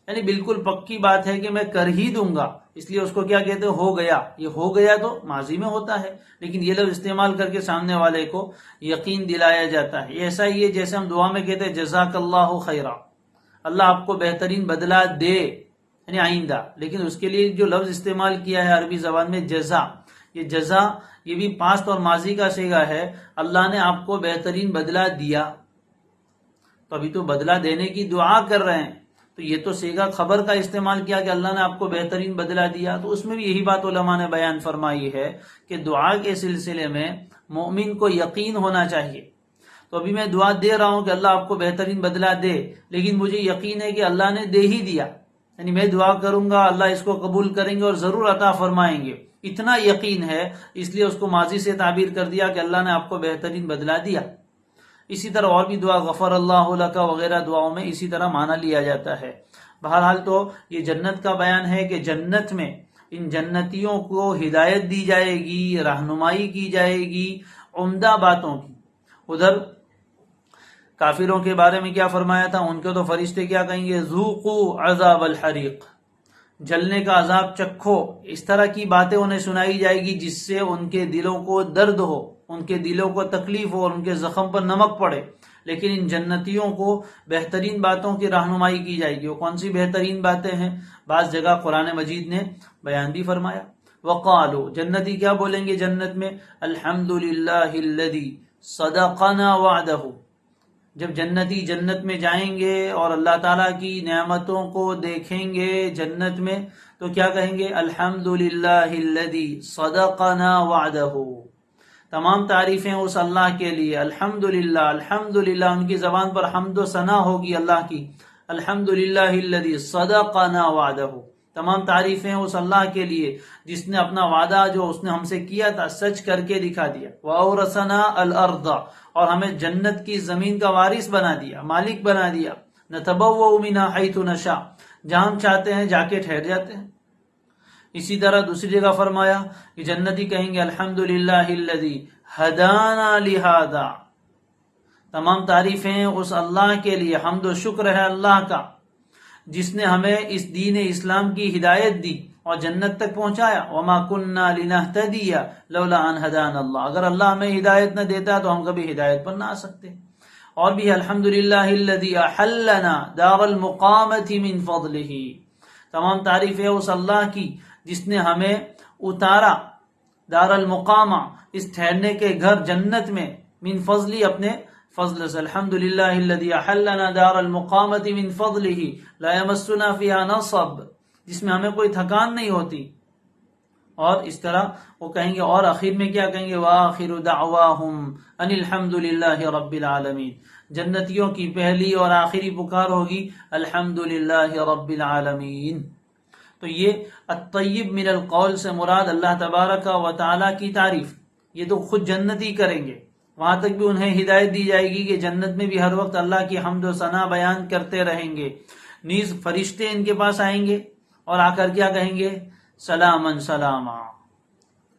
Speaker 2: یعنی بالکل پکی بات ہے کہ میں کر ہی دوں گا، اس لیے اس کو کیا کہتے ہیں، ہو گیا۔ یہ ہو گیا تو ماضی میں ہوتا ہے، لیکن یہ لفظ استعمال کر کے سامنے والے کو یقین دلایا جاتا ہے۔ یہ ایسا ہی ہے جیسے ہم دعا میں کہتے ہیں جزاک اللہ خیرا، اللہ آپ کو بہترین بدلہ دے، یعنی آئندہ، لیکن اس کے لیے جو لفظ استعمال کیا ہے عربی زبان میں جزا، یہ جزا یہ بھی پاسٹ اور ماضی کا صیغہ ہے، اللہ نے آپ کو بہترین بدلہ دیا، تو ابھی تو بدلہ دینے کی دعا کر رہے ہیں، تو یہ تو صیغہ خبر کا استعمال کیا کہ اللہ نے آپ کو بہترین بدلہ دیا۔ تو اس میں بھی یہی بات علماء نے بیان فرمائی ہے کہ دعا کے سلسلے میں مومن کو یقین ہونا چاہیے۔ تو ابھی میں دعا دے رہا ہوں کہ اللہ آپ کو بہترین بدلہ دے، لیکن مجھے یقین ہے کہ اللہ نے دے ہی دیا، یعنی میں دعا کروں گا اللہ اس کو قبول کریں گے اور ضرور عطا فرمائیں گے، اتنا یقین ہے، اس لیے اس کو ماضی سے تعبیر کر دیا کہ اللہ نے آپ کو بہترین بدلہ دیا۔ اسی طرح اور بھی دعا غفر اللہ لک وغیرہ دعاؤں میں اسی طرح معنی لیا جاتا ہے۔ بہرحال تو یہ جنت کا بیان ہے کہ جنت میں ان جنتیوں کو ہدایت دی جائے گی، رہنمائی کی جائے گی عمدہ باتوں کی۔ ادھر کافروں کے بارے میں کیا فرمایا تھا، ان کے تو فرشتے کیا کہیں گے، ذوقوا عذاب الحریق، جلنے کا عذاب چکھو، اس طرح کی باتیں انہیں سنائی جائے گی جس سے ان کے دلوں کو درد ہو، ان کے دلوں کو تکلیف ہو اور ان کے زخم پر نمک پڑے۔ لیکن ان جنتیوں کو بہترین باتوں کی رہنمائی کی جائے گی۔ وہ کون سی بہترین باتیں ہیں، بعض جگہ قرآن مجید نے بیان بھی فرمایا۔ وقالوا، جنتی کیا بولیں گے جنت میں، الحمدللہ الذی صدقنا وعدہ، جب جنتی جنت میں جائیں گے اور اللہ تعالیٰ کی نعمتوں کو دیکھیں گے جنت میں تو کیا کہیں گے، الحمدللہ الذی صدقنا وعدہ، تمام تعریفیں اس اللہ کے لیے، الحمدللہ الحمدللہ، ان کی زبان پر حمد و ثنا ہوگی اللہ کی، الحمدللہ الذی صدقنا وعدہ، تمام تعریفیں اس اللہ کے لیے جس نے اپنا وعدہ جو اس نے ہم سے کیا تھا سچ کر کے دکھا دیا، وَأَوْرَثَنَا الْأَرْضَ، اور ہمیں جنت کی زمین کا وارث بنا دیا، مالک بنا دیا، نَتَبَوَّأُ مِنْهَا حَيْثُ نَشَاءُ، جہاں ہم چاہتے ہیں جا کے ٹھہر جاتے ہیں۔ اسی طرح دوسری جگہ فرمایا کہ جنتی کہیں گے الحمدللہ الذی ہدانا لہذا، تمام تعریفیں اس اللہ کے لیے، حمد و شکر ہے اللہ کا جس نے ہمیں اس دین اسلام کی ہدایت دی اور جنت تک پہنچایا، وما کننا لنہتدی لولا ان ہدانا اللہ، اگر اللہ ہمیں ہدایت نہ دیتا تو ہم کبھی ہدایت پر نہ آ سکتے۔ اور بھی الحمدللہ الذی احلنا دار المقامۃ من فضلہ، تمام تعریف ہے اس اللہ کی جس نے ہمیں اتارا دار المقامہ، اس ٹھہرنے کے گھر جنت میں، من فضلی، اپنے فضل سے، الحمدللہ الذی احلنا دار المقامۃ من فضلہ لا یمسنا فیہا نصب، جس میں ہمیں کوئی تھکان نہیں ہوتی. اور اس طرح وہ کہیں گے، اور آخر میں کیا کہیں گے، وآخر دعواہم ان الحمدللہ رب العالمین. جنتیوں کی پہلی اور آخری پکار ہوگی الحمدللہ رب العالمین. تو یہ الطیب من القول سے مراد اللہ تبارک و تعالی کی تعریف. یہ تو خود جنتی کریں گے، وہاں تک بھی انہیں ہدایت دی جائے گی کہ جنت میں بھی ہر وقت اللہ کی حمد و ثنا بیان کرتے رہیں گے. نیز فرشتے ان کے پاس آئیں گے اور آ کر کیا کہیں گے، سلامن سلاما.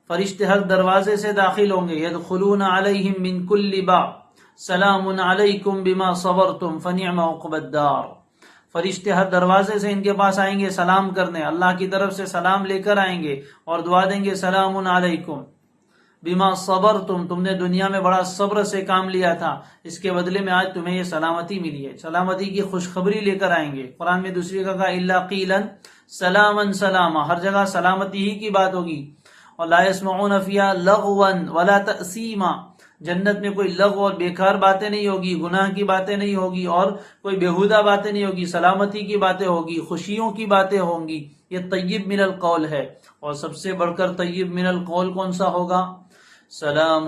Speaker 2: فرشتے ہر دروازے سے داخل ہوں گے، یدخلون علیہم من کل باب سلام علیکم بما صبرتم فنعم عقبی الدار. فرشتے ہر دروازے سے ان کے پاس آئیں گے سلام کرنے، اللہ کی طرف سے سلام لے کر آئیں گے اور دعا دیں گے، سلام علیکم بما صبرتم، تم نے دنیا میں بڑا صبر سے کام لیا تھا، اس کے بدلے میں آج تمہیں یہ سلامتی ملی ہے. سلامتی کی خوشخبری لے کر آئیں گے. قرآن میں دوسری جگہ کہا الا قیلا سلاما سلاما، ہر جگہ سلامتی ہی کی بات ہوگی. اور لا يسمعون فيها لغوا ولا تأثیما، جنت میں کوئی لغو اور بیکار باتیں نہیں ہوگی، گناہ کی باتیں نہیں ہوگی اور کوئی بیہودہ باتیں نہیں ہوگی، سلامتی کی باتیں ہوگی، خوشیوں کی باتیں ہوں گی. یہ طیب من القول ہے. اور سب سے بڑھ کر طیب من القول کون سا ہوگا، سلام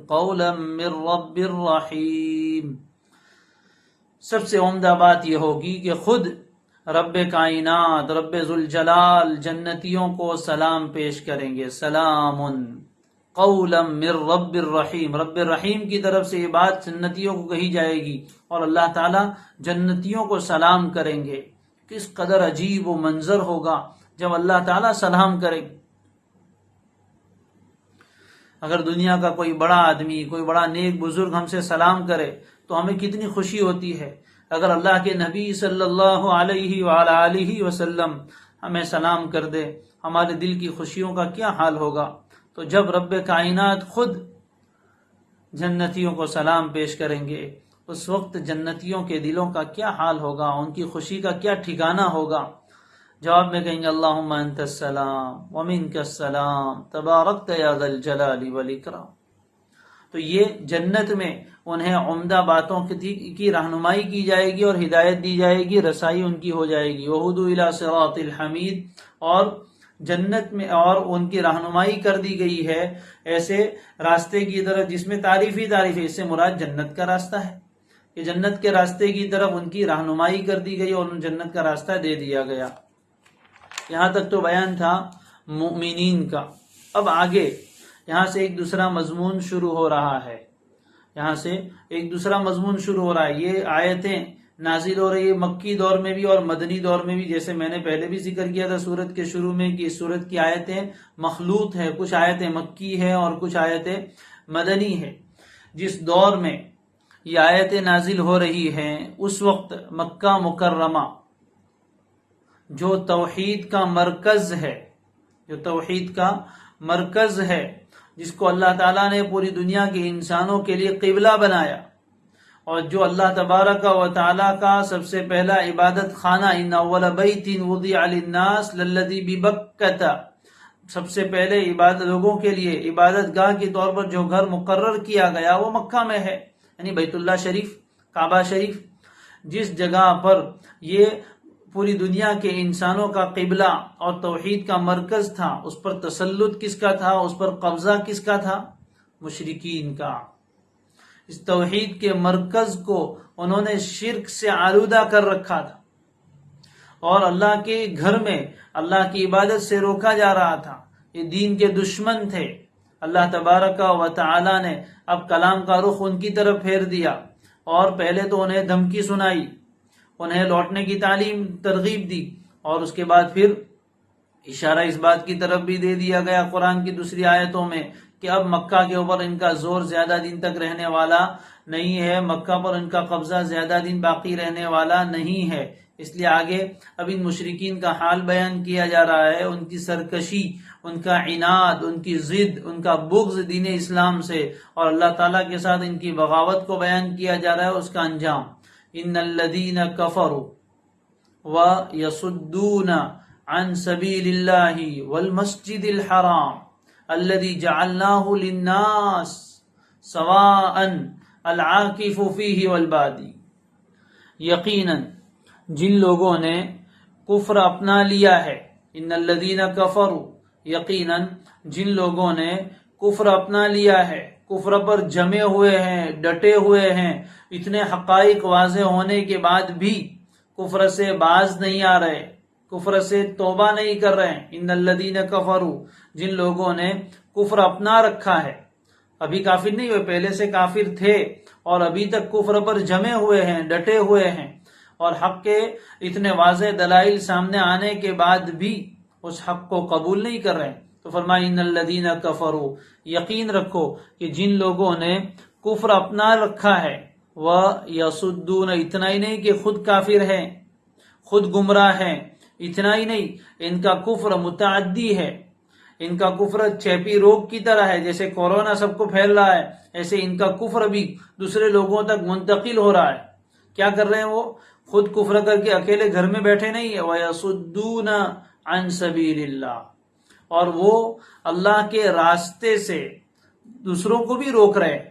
Speaker 2: قولا من رب الرحیم. سب سے عمدہ بات یہ ہوگی کہ خود رب کائنات، رب ذوالجلال جنتیوں کو سلام پیش کریں گے، سلام قولا من رب الرحیم. رب الرحیم کی طرف سے یہ بات جنتیوں کو کہی جائے گی اور اللہ تعالی جنتیوں کو سلام کریں گے. کس قدر عجیب و منظر ہوگا جب اللہ تعالی سلام کریں گے. اگر دنیا کا کوئی بڑا آدمی، کوئی بڑا نیک بزرگ ہم سے سلام کرے تو ہمیں کتنی خوشی ہوتی ہے. اگر اللہ کے نبی صلی اللہ علیہ وآلہ وسلم ہمیں سلام کر دے، ہمارے دل کی خوشیوں کا کیا حال ہوگا. تو جب رب کائنات خود جنتیوں کو سلام پیش کریں گے، اس وقت جنتیوں کے دلوں کا کیا حال ہوگا، ان کی خوشی کا کیا ٹھکانہ ہوگا. جواب میں کہیں گے اللہم انت السلام ومنک السلام تبارکت یا ذا الجلال والاکرام. تو یہ جنت میں انہیں عمدہ باتوں کی رہنمائی کی جائے گی اور ہدایت دی جائے گی، رسائی ان کی ہو جائے گی. وہدوا الی صراط الحمید، اور جنت میں اور ان کی رہنمائی کر دی گئی ہے ایسے راستے کی طرف جس میں تعریف ہی تعریف ہے. اس سے مراد جنت کا راستہ ہے کہ جنت کے راستے کی طرف ان کی رہنمائی کر دی گئی اور ان جنت کا راستہ دے دیا گیا. یہاں تک تو بیان تھا مؤمنین کا. اب آگے یہاں سے ایک دوسرا مضمون شروع ہو رہا ہے. یہ آیتیں نازل ہو رہی ہے مکی دور میں بھی اور مدنی دور میں بھی. جیسے میں نے پہلے بھی ذکر کیا تھا سورت کے شروع میں کہ اس سورت کی آیتیں مخلوط ہے، کچھ آیتیں مکی ہے اور کچھ آیتیں مدنی ہے. جس دور میں یہ آیتیں نازل ہو رہی ہیں اس وقت مکہ مکرمہ جو توحید کا مرکز ہے، جس کو اللہ تعالیٰ نے پوری دنیا کے انسانوں کے لیے قبلہ بنایا، اور جو اللہ تبارک و تعالیٰ کا سب سے پہلا عبادت خانہ، ان اول بیت وضع للناس للذی ببکۃ، سب سے پہلے لوگوں کے لیے عبادت گاہ کے طور پر جو گھر مقرر کیا گیا وہ مکہ میں ہے، یعنی بیت اللہ شریف، کعبہ شریف. جس جگہ پر یہ پوری دنیا کے انسانوں کا قبلہ اور توحید کا مرکز تھا، اس پر تسلط کس کا تھا، اس پر قبضہ کس کا تھا، مشرکین کا. اس توحید کے مرکز کو انہوں نے شرک سے آلودہ کر رکھا تھا اور اللہ کے گھر میں اللہ کی عبادت سے روکا جا رہا تھا. یہ دین کے دشمن تھے. اللہ تبارک و تعالی نے اب کلام کا رخ ان کی طرف پھیر دیا اور پہلے تو انہیں دھمکی سنائی، انہیں لوٹنے کی ترغیب دی، اور اس کے بعد پھر اشارہ اس بات کی طرف بھی دے دیا گیا قرآن کی دوسری آیتوں میں کہ اب مکہ کے اوپر ان کا زور زیادہ دن تک رہنے والا نہیں ہے، مکہ پر ان کا قبضہ زیادہ دن باقی رہنے والا نہیں ہے. اس لیے آگے اب ان مشرکین کا حال بیان کیا جا رہا ہے، ان کی سرکشی، ان کا عناد، ان کی ضد، ان کا بغض دین اسلام سے، اور اللہ تعالیٰ کے ساتھ ان کی بغاوت کو بیان کیا جا رہا ہے، اس کا انجام. ان الذین کفروا ویصدون عن سبیل اللہ والمسجد الحرام الذي جعلناه للناس سواء العاکف فیہ والبادی. یقیناً جن لوگوں نے کفر اپنا لیا ہے، ان الذین کفروا، یقیناً جن لوگوں نے کفر اپنا لیا ہے، کفر پر جمے ہوئے ہیں، ڈٹے ہوئے ہیں، اتنے حقائق واضح ہونے کے بعد بھی کفر سے باز نہیں آ رہے، کفر سے توبہ نہیں کر رہے ہیں. ان الذین کفروا، جن لوگوں نے کفر اپنا رکھا ہے، ابھی کافر نہیں ہوئے، پہلے سے کافر تھے اور ابھی تک کفر پر جمے ہوئے ہیں، ڈٹے ہوئے ہیں، اور حق کے اتنے واضح دلائل سامنے آنے کے بعد بھی اس حق کو قبول نہیں کر رہے. تو فرمایا ان الذین کفروا، یقین رکھو کہ جن لوگوں نے کفر اپنا رکھا ہے، وہ یصدون، اتنا ہی نہیں کہ خود کافر ہیں، خود گمراہ ہیں، اتنا ہی نہیں، ان کا کفر متعدی ہے، ان کا کفر چیپی روگ کی طرح ہے. جیسے کورونا سب کو پھیل رہا ہے، ایسے ان کا کفر بھی دوسرے لوگوں تک منتقل ہو رہا ہے. کیا کر رہے ہیں؟ وہ خود کفر کر کے اکیلے گھر میں بیٹھے نہیں ہیں. وَيَصُدُّونَ عَن سَبِيلِ اللَّهِ، اور وہ اللہ کے راستے سے دوسروں کو بھی روک رہے ہیں.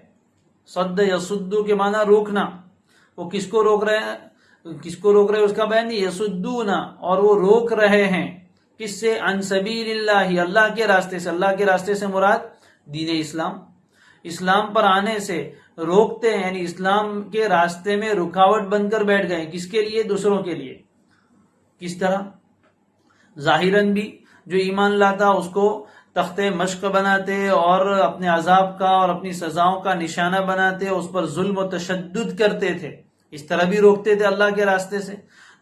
Speaker 2: صد یصدو کے معنی روکنا. وہ کس کو روک رہے ہیں؟ کس کو روک رہے ہیں اس کا بیان نہیں. یصدون، اور وہ روک رہے ہیں کس سے؟ عن سبیل اللہ، اللہ کے راستے سے. اللہ کے راستے سے مراد دین اسلام، اسلام پر آنے سے روکتے ہیں، یعنی اسلام کے راستے میں رکاوٹ بن کر بیٹھ گئے. کس کے لیے؟ دوسروں کے لیے. کس طرح؟ ظاہراً بھی جو ایمان لاتا اس کو تختے مشق بناتے اور اپنے عذاب کا اور اپنی سزاؤں کا نشانہ بناتے، اس پر ظلم و تشدد کرتے تھے. اس طرح بھی روکتے تھے اللہ کے راستے سے.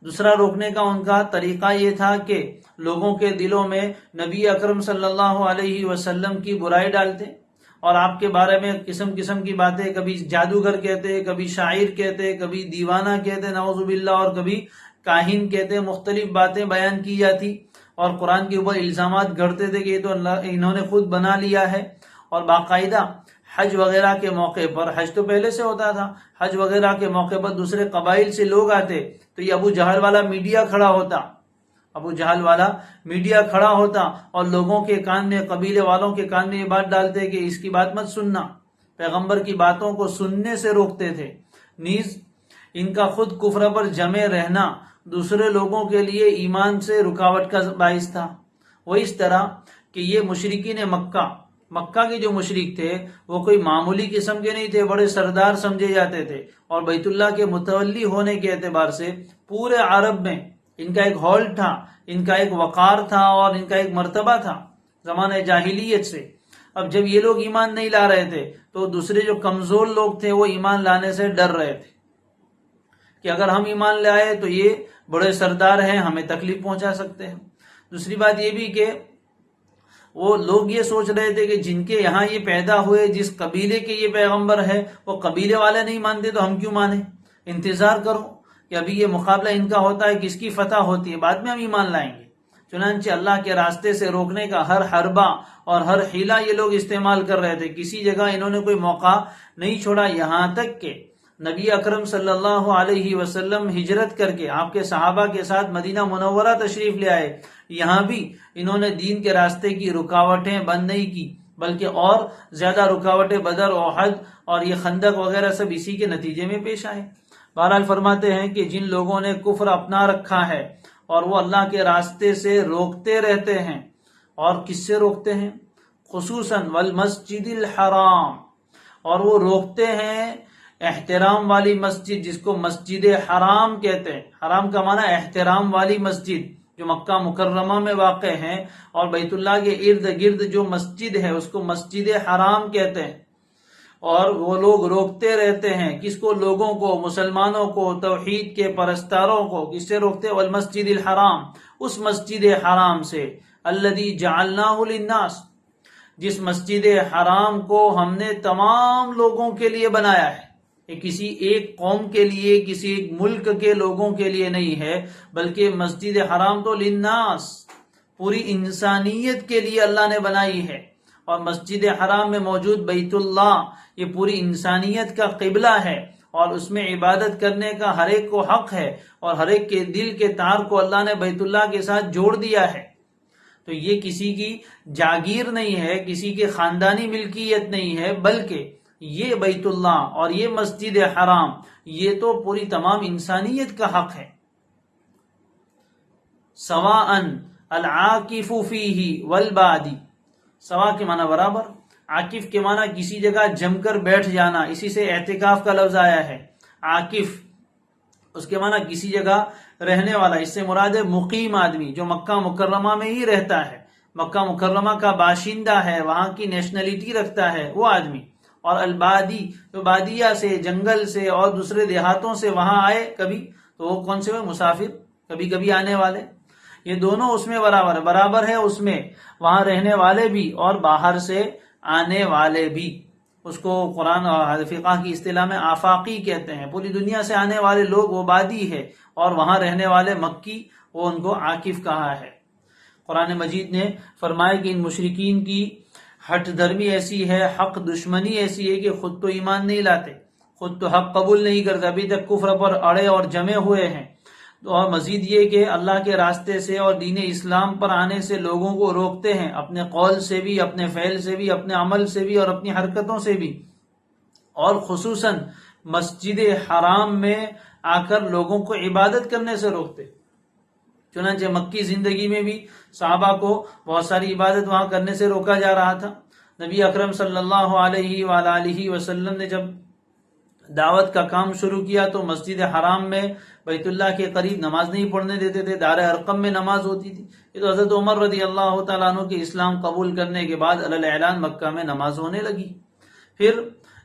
Speaker 2: دوسرا روکنے کا ان کا طریقہ یہ تھا کہ لوگوں کے دلوں میں نبی اکرم صلی اللہ علیہ وسلم کی برائی ڈالتے اور آپ کے بارے میں قسم قسم کی باتیں، کبھی جادوگر کہتے، کبھی شاعر کہتے، کبھی دیوانہ کہتے نعوذ باللہ، اور کبھی کاہن کہتے. مختلف باتیں بیان کی جاتی اور قرآن کے اوپر الزامات گھڑتے تھے کہ یہ تو انہوں نے خود بنا لیا ہے. اور باقاعدہ حج وغیرہ کے موقع پر، حج تو پہلے سے ہوتا تھا، حج وغیرہ کے موقع پر دوسرے قبائل سے لوگ آتے تو یہ ابو جہل والا میڈیا کھڑا ہوتا، ابو جہل والا میڈیا کھڑا ہوتا اور لوگوں کے کان میں، قبیلے والوں کے کان میں یہ بات ڈالتے کہ اس کی بات مت سننا، پیغمبر کی باتوں کو سننے سے روکتے تھے. نیز ان کا خود کفر پر جمے رہنا دوسرے لوگوں کے لیے ایمان سے رکاوٹ کا باعث تھا. وہ اس طرح کہ یہ مشرکین مکہ کے جو مشرک تھے وہ کوئی معمولی قسم کے نہیں تھے، بڑے سردار سمجھے جاتے تھے، اور بیت اللہ کے متولی ہونے کے اعتبار سے پورے عرب میں ان کا ایک ہال تھا، ان کا ایک وقار تھا اور ان کا ایک مرتبہ تھا زمانہ جاہلیت سے. اب جب یہ لوگ ایمان نہیں لا رہے تھے تو دوسرے جو کمزور لوگ تھے وہ ایمان لانے سے ڈر رہے تھے کہ اگر ہم ایمان لائے تو یہ بڑے سردار ہیں، ہمیں تکلیف پہنچا سکتے ہیں. دوسری بات یہ بھی کہ وہ لوگ یہ سوچ رہے تھے کہ جن کے یہاں یہ پیدا ہوئے، جس قبیلے کے یہ پیغمبر ہے، وہ قبیلے والے نہیں مانتے تو ہم کیوں مانیں؟ انتظار کرو کہ ابھی یہ مقابلہ ان کا ہوتا ہے، کس کی فتح ہوتی ہے، بعد میں ہم ایمان لائیں گے. چنانچہ اللہ کے راستے سے روکنے کا ہر حربہ اور ہر حیلہ یہ لوگ استعمال کر رہے تھے. کسی جگہ انہوں نے کوئی موقع نہیں چھوڑا، یہاں تک کہ نبی اکرم صلی اللہ علیہ وسلم ہجرت کر کے آپ کے صحابہ کے ساتھ مدینہ منورہ تشریف لے آئے. یہاں بھی انہوں نے دین کے راستے کی رکاوٹیں بند نہیں کی، بلکہ اور زیادہ رکاوٹیں بدر، احد اور یہ خندق وغیرہ سب اسی کے نتیجے میں پیش آئے. بہرحال فرماتے ہیں کہ جن لوگوں نے کفر اپنا رکھا ہے اور وہ اللہ کے راستے سے روکتے رہتے ہیں، اور کس سے روکتے ہیں؟ خصوصاً والمسجد الحرام، اور وہ روکتے ہیں احترام والی مسجد، جس کو مسجد حرام کہتے ہیں. حرام کا معنی احترام والی مسجد، جو مکہ مکرمہ میں واقع ہے، اور بیت اللہ کے ارد گرد جو مسجد ہے اس کو مسجد حرام کہتے ہیں. اور وہ لوگ روکتے رہتے ہیں کس کو؟ لوگوں کو، مسلمانوں کو، توحید کے پرستاروں کو. کس سے روکتے ہیں؟ والمسجد الحرام، اس مسجد حرام سے. الذی جعلناہ للناس، جس مسجد حرام کو ہم نے تمام لوگوں کے لیے بنایا ہے. یہ کسی ایک قوم کے لیے، کسی ایک ملک کے لوگوں کے لیے نہیں ہے، بلکہ مسجد حرام تو للناس، پوری انسانیت کے لیے اللہ نے بنائی ہے. اور مسجد حرام میں موجود بیت اللہ یہ پوری انسانیت کا قبلہ ہے، اور اس میں عبادت کرنے کا ہر ایک کو حق ہے، اور ہر ایک کے دل کے تار کو اللہ نے بیت اللہ کے ساتھ جوڑ دیا ہے۔ تو یہ کسی کی جاگیر نہیں ہے، کسی کے خاندانی ملکیت نہیں ہے، بلکہ یہ بیت اللہ اور یہ مسجد حرام یہ تو پوری تمام انسانیت کا حق ہے۔ سواء العاکف فیہ والبادی، سوا کے معنی برابر، عاکف کے معنی کسی جگہ جم کر بیٹھ جانا، اسی سے اعتکاف کا لفظ آیا ہے۔ عاکف اس کے معنی کسی جگہ رہنے والا، اس سے مراد ہے مقیم آدمی جو مکہ مکرمہ میں ہی رہتا ہے، مکہ مکرمہ کا باشندہ ہے، وہاں کی نیشنلٹی رکھتا ہے وہ آدمی۔ اور البادی جو بادیہ سے، جنگل سے اور دوسرے دیہاتوں سے وہاں آئے کبھی، تو وہ کون سے ہوئے؟ مسافر، کبھی کبھی آنے والے۔ یہ دونوں اس میں برابر ہے، اس میں وہاں رہنے والے بھی اور باہر سے آنے والے بھی۔ اس کو قرآن اور فقہ کی اصطلاح میں آفاقی کہتے ہیں، پوری دنیا سے آنے والے لوگ وہ بادی ہے، اور وہاں رہنے والے مکی وہ ان کو عاکف کہا ہے۔ قرآن مجید نے فرمایا کہ ان مشرکین کی ہٹ درمی ایسی ہے، حق دشمنی ایسی ہے کہ خود تو ایمان نہیں لاتے، خود تو حق قبول نہیں کرتے، ابھی تک کفر پر اڑے اور جمے ہوئے ہیں، اور مزید یہ کہ اللہ کے راستے سے اور دین اسلام پر آنے سے لوگوں کو روکتے ہیں، اپنے قول سے بھی، اپنے فعل سے بھی، اپنے عمل سے بھی اور اپنی حرکتوں سے بھی، اور خصوصاً مسجد حرام میں آ کر لوگوں کو عبادت کرنے سے روکتے۔ چنانچہ مکی زندگی میں بھی صحابہ کو بہت ساری عبادت وہاں کرنے سے روکا جا رہا تھا۔ نبی اکرم صلی اللہ علیہ وآلہ وسلم نے جب دعوت کا کام شروع کیا تو مسجد حرام میں بیت اللہ کے قریب نماز نہیں پڑھنے دیتے تھے، دار ارقم میں نماز ہوتی تھی۔ یہ تو حضرت عمر رضی اللہ تعالیٰ عنہ کے اسلام قبول کرنے کے بعد علی الاعلان مکہ میں نماز ہونے لگی۔ پھر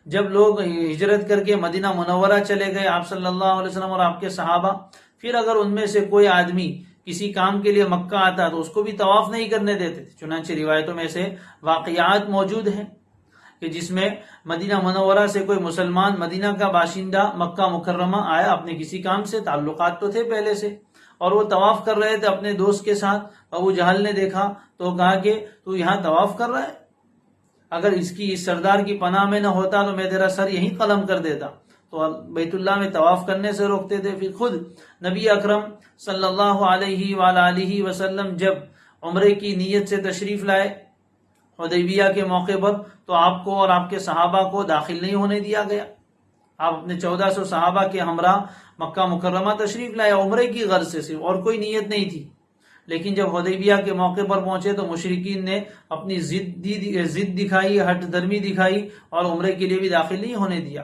Speaker 2: جب لوگ ہجرت کر کے مدینہ منورہ چلے گئے، آپ صلی اللہ علیہ وسلم اور آپ کے صحابہ، پھر اگر ان میں سے کوئی آدمی کسی کام کے لیے مکہ آتا تو اس کو بھی طواف نہیں کرنے دیتے تھے۔ چنانچہ روایتوں میں سے واقعات موجود ہیں کہ جس میں مدینہ منورہ سے کوئی مسلمان مدینہ کا باشندہ مکہ مکرمہ آیا، اپنے کسی کام سے، تعلقات تو تھے پہلے سے، اور وہ طواف کر رہے تھے اپنے دوست کے ساتھ۔ ابو جہل نے دیکھا تو کہا کہ تو یہاں طواف کر رہا ہے، اگر اس کی اس سردار کی پناہ میں نہ ہوتا تو میں تیرا سر یہیں قلم کر دیتا۔ تو بیت اللہ میں طواف کرنے سے روکتے تھے۔ پھر خود نبی اکرم صلی اللہ علیہ وآلہ وسلم جب عمرے کی نیت سے تشریف لائے حدیبیہ کے موقع پر، تو آپ کو اور آپ کے صحابہ کو داخل نہیں ہونے دیا گیا۔ آپ اپنے 1400 صحابہ کے ہمراہ مکہ مکرمہ تشریف لائے عمرے کی غرض سے، صرف، اور کوئی نیت نہیں تھی۔ لیکن جب حدیبیہ کے موقع پر پہنچے تو مشرکین نے اپنی ضد دکھائی، ہٹ درمی دکھائی، اور عمرے کے لیے بھی داخل نہیں ہونے دیا۔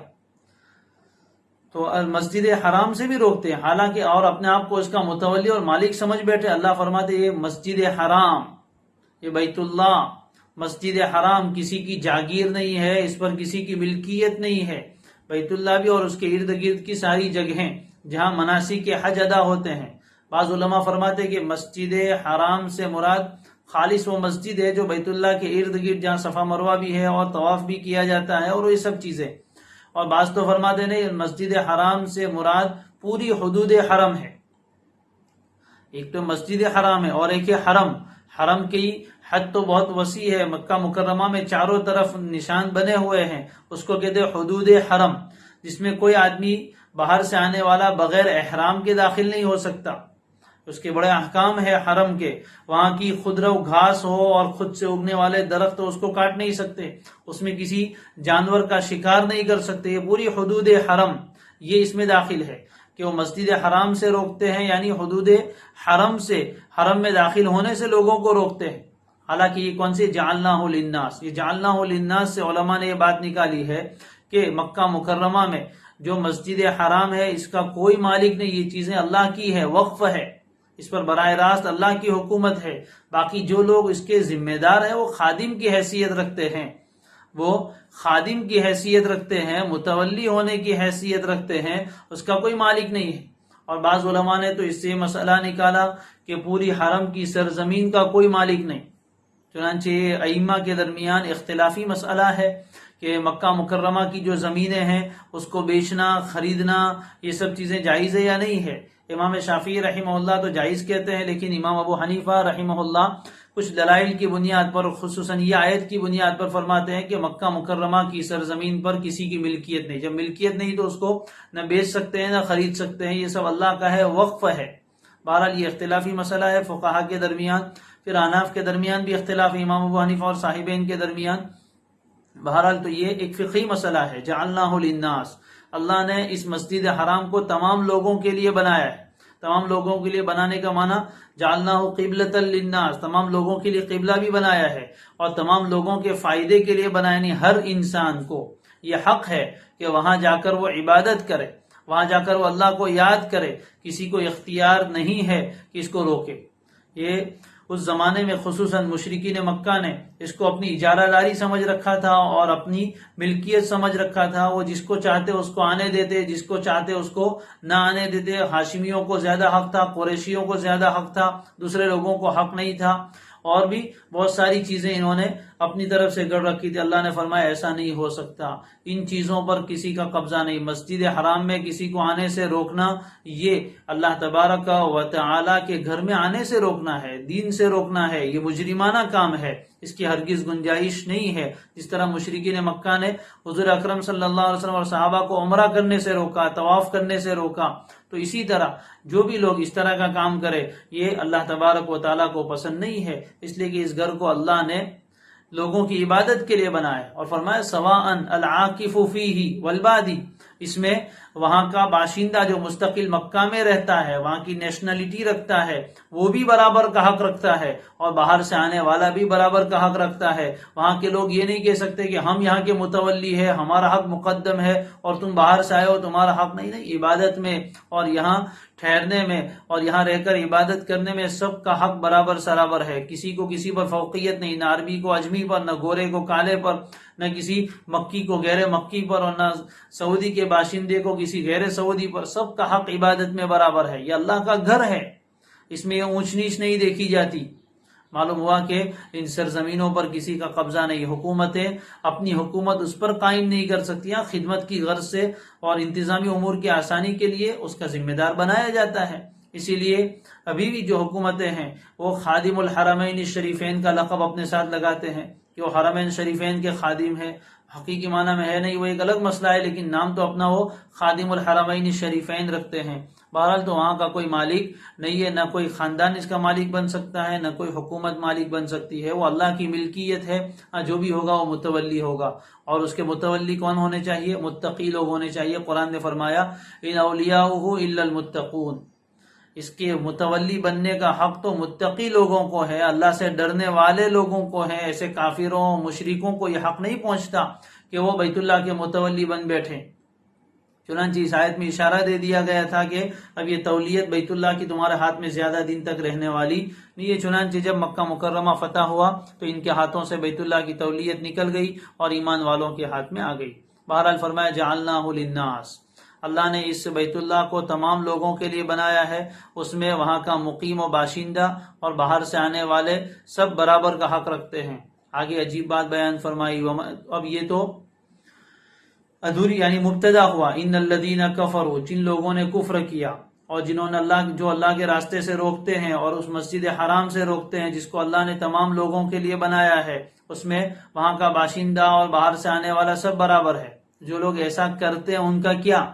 Speaker 2: تو مسجد حرام سے بھی روکتے ہیں، حالانکہ اور اپنے آپ کو اس کا متولی اور مالک سمجھ بیٹھے۔ اللہ فرماتے یہ مسجد حرام، یہ بیت اللہ، مسجد حرام کسی کی جاگیر نہیں ہے، اس پر کسی کی ملکیت نہیں ہے۔ بیت اللہ بھی اور اس کے ارد گرد کی ساری جگہیں جہاں مناسک کے حج ادا ہوتے ہیں۔ بعض علماء فرماتے کہ مسجد حرام سے مراد خالص وہ مسجد ہے جو بیت اللہ کے ارد گرد جہاں صفا مروہ بھی ہے اور طواف بھی کیا جاتا ہے اور یہ سب چیزیں، اور بعض تو فرماتے نہیں، مسجد حرام سے مراد پوری حدود حرم ہے۔ ایک تو مسجد حرام ہے اور ایک ہے حرم۔ حرم کی حد تو بہت وسیع ہے، مکہ مکرمہ میں چاروں طرف نشان بنے ہوئے ہیں، اس کو کہتے ہیں حدود حرم، جس میں کوئی آدمی باہر سے آنے والا بغیر احرام کے داخل نہیں ہو سکتا۔ اس کے بڑے احکام ہے حرم کے، وہاں کی خضرو گھاس ہو اور خود سے اگنے والے درخت ہو اس کو کاٹ نہیں سکتے، اس میں کسی جانور کا شکار نہیں کر سکتے، یہ پوری حدود حرم یہ اس میں داخل ہے کہ وہ مسجد حرام سے روکتے ہیں، یعنی حدود حرم سے، حرم میں داخل ہونے سے لوگوں کو روکتے ہیں۔ حالانکہ یہ کون سی جعلناہ للناس، یہ جعلناہ للناس سے علماء نے یہ بات نکالی ہے کہ مکہ مکرمہ میں جو مسجد حرام ہے اس کا کوئی مالک نہیں، یہ چیزیں اللہ کی ہے، وقف ہے، اس پر براہ راست اللہ کی حکومت ہے۔ باقی جو لوگ اس کے ذمہ دار ہیں وہ خادم کی حیثیت رکھتے ہیں، وہ خادم کی حیثیت رکھتے ہیں، متولی ہونے کی حیثیت رکھتے ہیں، اس کا کوئی مالک نہیں ہے۔ اور بعض علماء نے تو اس سے مسئلہ نکالا کہ پوری حرم کی سرزمین کا کوئی مالک نہیں۔ چنانچہ ائمہ کے درمیان اختلافی مسئلہ ہے کہ مکہ مکرمہ کی جو زمینیں ہیں اس کو بیچنا، خریدنا، یہ سب چیزیں جائز ہے یا نہیں ہے۔ امام شافعی رحمہ اللہ تو جائز کہتے ہیں، لیکن امام ابو حنیفہ رحمہ اللہ کچھ دلائل کی بنیاد پر، خصوصاً یہ آیت کی بنیاد پر فرماتے ہیں کہ مکہ مکرمہ کی سرزمین پر کسی کی ملکیت نہیں. جب ملکیت نہیں تو اس کو نہ بیچ سکتے ہیں نہ خرید سکتے ہیں، یہ سب اللہ کا ہے، وقف ہے. بہرحال یہ اختلافی مسئلہ ہے فقہا کے درمیان، پھر احناف کے درمیان بھی اختلاف، امام ابو حنیفہ اور صاحبین کے درمیان. بہرحال تو یہ ایک فقہی مسئلہ ہے. جعلناہ للناس، اللہ نے اس مسجد حرام کو تمام لوگوں کے لیے بنایا ہے. تمام لوگوں کے لیے بنانے کا معنی جعلناہ قبلۃ للناس، تمام لوگوں کے لیے قبلہ بھی بنایا ہے اور تمام لوگوں کے فائدے کے لیے بنایا. نہیں، ہر انسان کو یہ حق ہے کہ وہاں جا کر وہ عبادت کرے، وہاں جا کر وہ اللہ کو یاد کرے. کسی کو اختیار نہیں ہے کہ اس کو روکے. یہ اس زمانے میں خصوصاً مشرکین مکہ نے اس کو اپنی اجارہ داری سمجھ رکھا تھا اور اپنی ملکیت سمجھ رکھا تھا. وہ جس کو چاہتے اس کو آنے دیتے، جس کو چاہتے اس کو نہ آنے دیتے. ہاشمیوں کو زیادہ حق تھا، قریشیوں کو زیادہ حق تھا، دوسرے لوگوں کو حق نہیں تھا. اور بھی بہت ساری چیزیں انہوں نے اپنی طرف سے گڑھ رکھی تھی. اللہ نے فرمایا ایسا نہیں ہو سکتا، ان چیزوں پر کسی کا قبضہ نہیں. مسجد حرام میں کسی کو آنے سے روکنا یہ اللہ تبارک و تعالی کے گھر میں آنے سے روکنا ہے، دین سے روکنا ہے. یہ مجرمانہ کام ہے، اس کی ہرگز گنجائش نہیں ہے. جس طرح مشرکین مکہ نے حضور اکرم صلی اللہ علیہ وسلم اور صحابہ کو عمرہ کرنے سے روکا، طواف کرنے سے روکا، تو اسی طرح جو بھی لوگ اس طرح کا کام کرے یہ اللہ تبارک و تعالیٰ کو پسند نہیں ہے. اس لیے کہ اس گھر کو اللہ نے لوگوں کی عبادت کے لیے بنایا اور فرمایا سواء العاکف فیہ والبادی، اس میں وہاں کا باشندہ جو مستقل مکہ میں رہتا ہے، وہاں کی نیشنلٹی رکھتا ہے، وہ بھی برابر کا حق رکھتا ہے اور باہر سے آنے والا بھی برابر کا حق رکھتا ہے. وہاں کے لوگ یہ نہیں کہہ سکتے کہ ہم یہاں کے متولی ہے، ہمارا حق مقدم ہے اور تم باہر سے آئے ہو تمہارا حق نہیں. نہیں، عبادت میں اور یہاں ٹھہرنے میں اور یہاں رہ کر عبادت کرنے میں سب کا حق برابر سرابر ہے. کسی کو کسی پر فوقیت نہیں، نہ عربی کو عجمی پر، نہ گورے کو کالے پر، نہ کسی مکی کو غیر مکی پر، اور نہ سعودی کے باشندے کو کسی غیر سعودی پر. سب کا حق عبادت میں برابر ہے. یہ اللہ کا گھر ہے، اس میں یہ اونچ نیچ نہیں دیکھی جاتی. معلوم ہوا کہ ان سرزمینوں پر کسی کا قبضہ نہیں. حکومتیں اپنی حکومت اس پر قائم نہیں کر سکتی، خدمت کی غرض سے اور انتظامی امور کی آسانی کے لیے اس کا ذمہ دار بنایا جاتا ہے. اسی لیے ابھی بھی جو حکومتیں ہیں وہ خادم الحرمین شریفین کا لقب اپنے ساتھ لگاتے ہیں کہ وہ حرمین شریفین کے خادم ہیں. حقیقی معنی میں ہے نہیں، وہ ایک الگ مسئلہ ہے، لیکن نام تو اپنا وہ خادم الحرمین شریفین رکھتے ہیں. بہرحال تو وہاں کا کوئی مالک نہیں ہے، نہ کوئی خاندان اس کا مالک بن سکتا ہے، نہ کوئی حکومت مالک بن سکتی ہے. وہ اللہ کی ملکیت ہے. جو بھی ہوگا وہ متولی ہوگا، اور اس کے متولی کون ہونے چاہیے؟ متقی لوگ ہونے چاہیے. قرآن نے فرمایا ان اولیاؤہ الا المتقون، اس کے متولی بننے کا حق تو متقی لوگوں کو ہے، اللہ سے ڈرنے والے لوگوں کو ہے. ایسے کافروں مشرکوں کو یہ حق نہیں پہنچتا کہ وہ بیت اللہ کے متولی بن بیٹھے. چنانچہ اس آیت میں اشارہ دے دیا گیا تھا کہ اب یہ تولیت بیت اللہ کی تمہارے ہاتھ میں زیادہ دن تک رہنے والی نہیں ہے. چنانچہ جب مکہ مکرمہ فتح ہوا تو ان کے ہاتھوں سے بیت اللہ کی تولیت نکل گئی اور ایمان والوں کے ہاتھ میں آ گئی. بہرحال فرمایا جعلناہ للناس، اللہ نے اس بیت اللہ کو تمام لوگوں کے لیے بنایا ہے. اس میں وہاں کا مقیم و باشندہ اور باہر سے آنے والے سب برابر کا حق رکھتے ہیں. آگے عجیب بات بیان فرمائی. اب یہ تو ادھوری یعنی مبتدا ہوا. ان الذین کفروا، جن لوگوں نے کفر کیا اور جنہوں نے اللہ کے راستے سے روکتے ہیں اور اس مسجد حرام سے روکتے ہیں جس کو اللہ نے تمام لوگوں کے لیے بنایا ہے، اس میں وہاں کا باشندہ اور باہر سے آنے والا سب برابر ہے. جو لوگ ایسا کرتے ہیں ان کا کیا،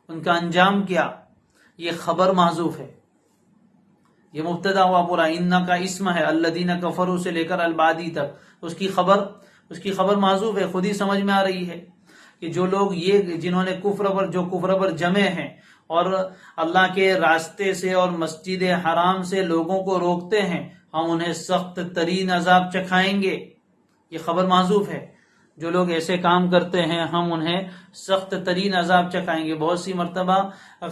Speaker 2: ان کا انجام کیا؟ یہ خبر محذوف ہے. یہ مبتدا ہوا پورا. ان کا اسم ہے، الذین کفروا سے لے کر البادی تک، اس کی خبر محذوف ہے. خود ہی سمجھ میں آ رہی ہے کہ جو لوگ یہ جنہوں نے کفر پر جمع ہیں اور اللہ کے راستے سے اور مسجد حرام سے لوگوں کو روکتے ہیں، ہم انہیں سخت ترین عذاب چکھائیں گے. یہ خبر محذوف ہے. جو لوگ ایسے کام کرتے ہیں ہم انہیں سخت ترین عذاب چکھائیں گے. بہت سی مرتبہ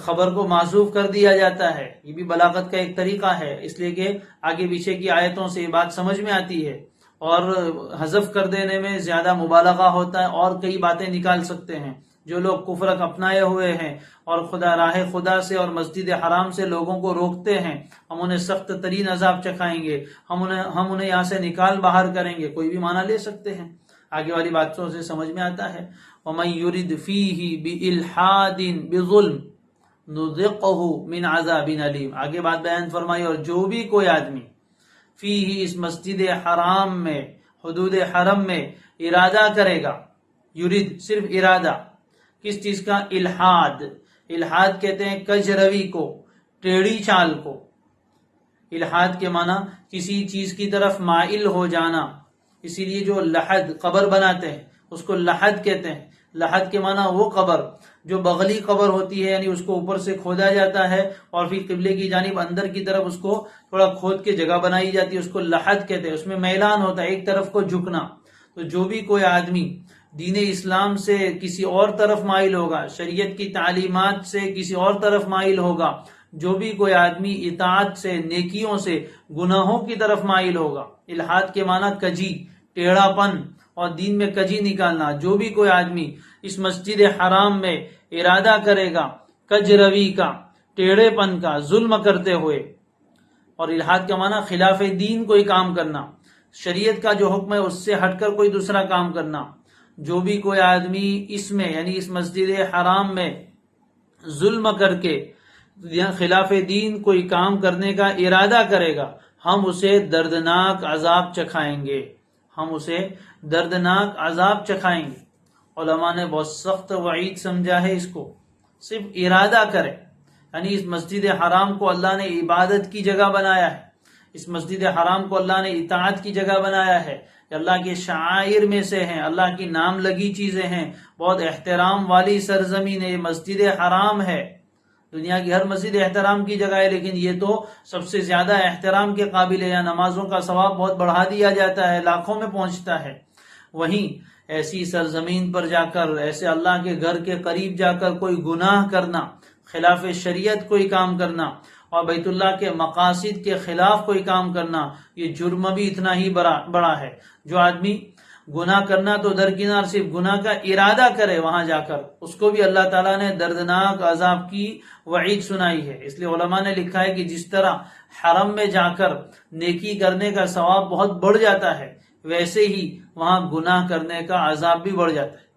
Speaker 2: خبر کو محذوف کر دیا جاتا ہے. یہ بھی بلاغت کا ایک طریقہ ہے، اس لیے کہ آگے پیچھے کی آیتوں سے یہ بات سمجھ میں آتی ہے اور حذف کر دینے میں زیادہ مبالغہ ہوتا ہے اور کئی باتیں نکال سکتے ہیں. جو لوگ کفر اپنائے ہوئے ہیں اور راہ خدا سے اور مسجد حرام سے لوگوں کو روکتے ہیں، ہم انہیں سخت ترین عذاب چکھائیں گے، ہم انہیں یہاں سے نکال باہر کریں گے. کوئی بھی معنی لے سکتے ہیں. آگے والی باتوں سے سمجھ میں آتا ہے وَمَن يُرِدْ فِيهِ بِإِلْحَادٍ بِظُلْمٍ نُذِقْهُ مِنْ عَذَابٍ أَلِيمٍ. آگے بات بیان فرمائی. اور جو بھی کوئی آدمی فیہ اس مسجد حرام میں، حدود حرم میں ارادہ کرے گا، یرید صرف ارادہ، کس چیز کا؟ الحاد۔ الحاد کہتے ہیں کج روی کو، ٹیڑھی چال کو۔ الحاد کے معنی کسی چیز کی طرف مائل ہو جانا، اسی لیے جو لحد قبر بناتے ہیں اس کو لحد کہتے ہیں۔ لحد کے معنی وہ قبر جو بغلی قبر ہوتی ہے، یعنی اس کو اوپر سے کھودا جاتا ہے اور پھر قبلے کی جانب اندر کی طرف اس کو تھوڑا کھود کے جگہ بنائی جاتی ہے، اس کو لحد کہتے ہیں۔ اس میں میلان ہوتا ہے، ایک طرف کو جھکنا۔ تو جو بھی کوئی آدمی دین اسلام سے کسی اور طرف مائل ہوگا، شریعت کی تعلیمات سے کسی اور طرف مائل ہوگا، جو بھی کوئی آدمی اطاعت سے، نیکیوں سے گناہوں کی طرف مائل ہوگا، الحاد کے معنی کجی، ٹیڑھا پن اور دین میں کجی نکالنا، جو بھی کوئی آدمی اس مسجد حرام میں ارادہ کرے گا کج روی کا، ٹیڑھے پن کا، ظلم کرتے ہوئے، اور الحاد کا معنی خلاف دین کوئی کام کرنا، شریعت کا جو حکم ہے اس سے ہٹ کر کوئی دوسرا کام کرنا، جو بھی کوئی آدمی اس میں یعنی اس مسجد حرام میں ظلم کر کے خلاف دین کوئی کام کرنے کا ارادہ کرے گا، ہم اسے دردناک عذاب چکھائیں گے، ہم اسے دردناک عذاب چکھائیں گے۔ علماء نے بہت سخت وعید سمجھا ہے اس کو، صرف ارادہ کرے، یعنی اس مسجد حرام کو اللہ نے عبادت کی جگہ بنایا ہے، اس مسجد حرام کو اللہ نے اطاعت کی جگہ بنایا ہے، اللہ کے شعائر میں سے ہیں، اللہ کی نام لگی چیزیں ہیں، بہت احترام والی سرزمین ہے، یہ مسجد حرام ہے۔ دنیا کی ہر مسجد احترام کی جگہ ہے، لیکن یہ تو سب سے زیادہ احترام کے قابل ہے، یہاں نمازوں کا ثواب بہت بڑھا دیا جاتا ہے، لاکھوں میں پہنچتا ہے۔ وہیں ایسی سرزمین پر جا کر، ایسے اللہ کے گھر کے قریب جا کر کوئی گناہ کرنا، خلاف شریعت کوئی کام کرنا اور بیت اللہ کے مقاصد کے خلاف کوئی کام کرنا، یہ جرم بھی اتنا ہی بڑا ہے۔ جو آدمی گناہ کرنا تو درکنار، صرف گناہ کا ارادہ کرے وہاں جا کر، اس کو بھی اللہ تعالیٰ نے دردناک عذاب کی وعید سنائی ہے۔ اس لیے علماء نے لکھا ہے کہ جس طرح حرم میں جا کر نیکی کرنے کا ثواب بہت بڑھ جاتا ہے، ویسے ہی وہاں گناہ کرنے کا عذاب بھی بڑھ جاتا ہے۔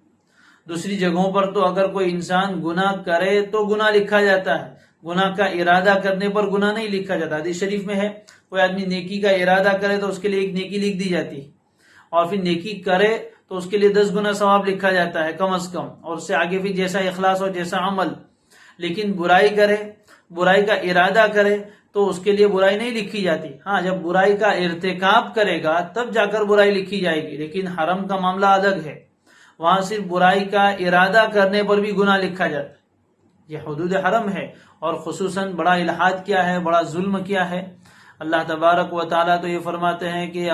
Speaker 2: دوسری جگہوں پر تو اگر کوئی انسان گناہ کرے تو گناہ لکھا جاتا ہے، گناہ کا ارادہ کرنے پر گناہ نہیں لکھا جاتا۔ حدیث شریف میں ہے کوئی آدمی نیکی کا ارادہ کرے تو اس کے لیے ایک نیکی لکھ دی جاتی ہے، اور پھر نیکی کرے تو اس کے لیے 10 گنا ثواب لکھا جاتا ہے کم از کم، اور اس سے آگے بھی جیسا اخلاص اور جیسا عمل۔ لیکن برائی کرے، برائی کا ارادہ کرے تو اس کے لیے برائی نہیں لکھی جاتی۔ ہاں، جب برائی کا ارتکاب کرے گا تب جا کر برائی لکھی جائے گی، لیکن حرم کا معاملہ الگ ہے، وہاں صرف برائی کا ارادہ کرنے پر بھی گناہ لکھا جاتا ہے۔ یہ حدود حرم ہے، اور خصوصاً بڑا الحاد کیا ہے، بڑا ظلم کیا ہے۔ اللہ تبارک و تعالیٰ تو یہ فرماتے ہیں کہ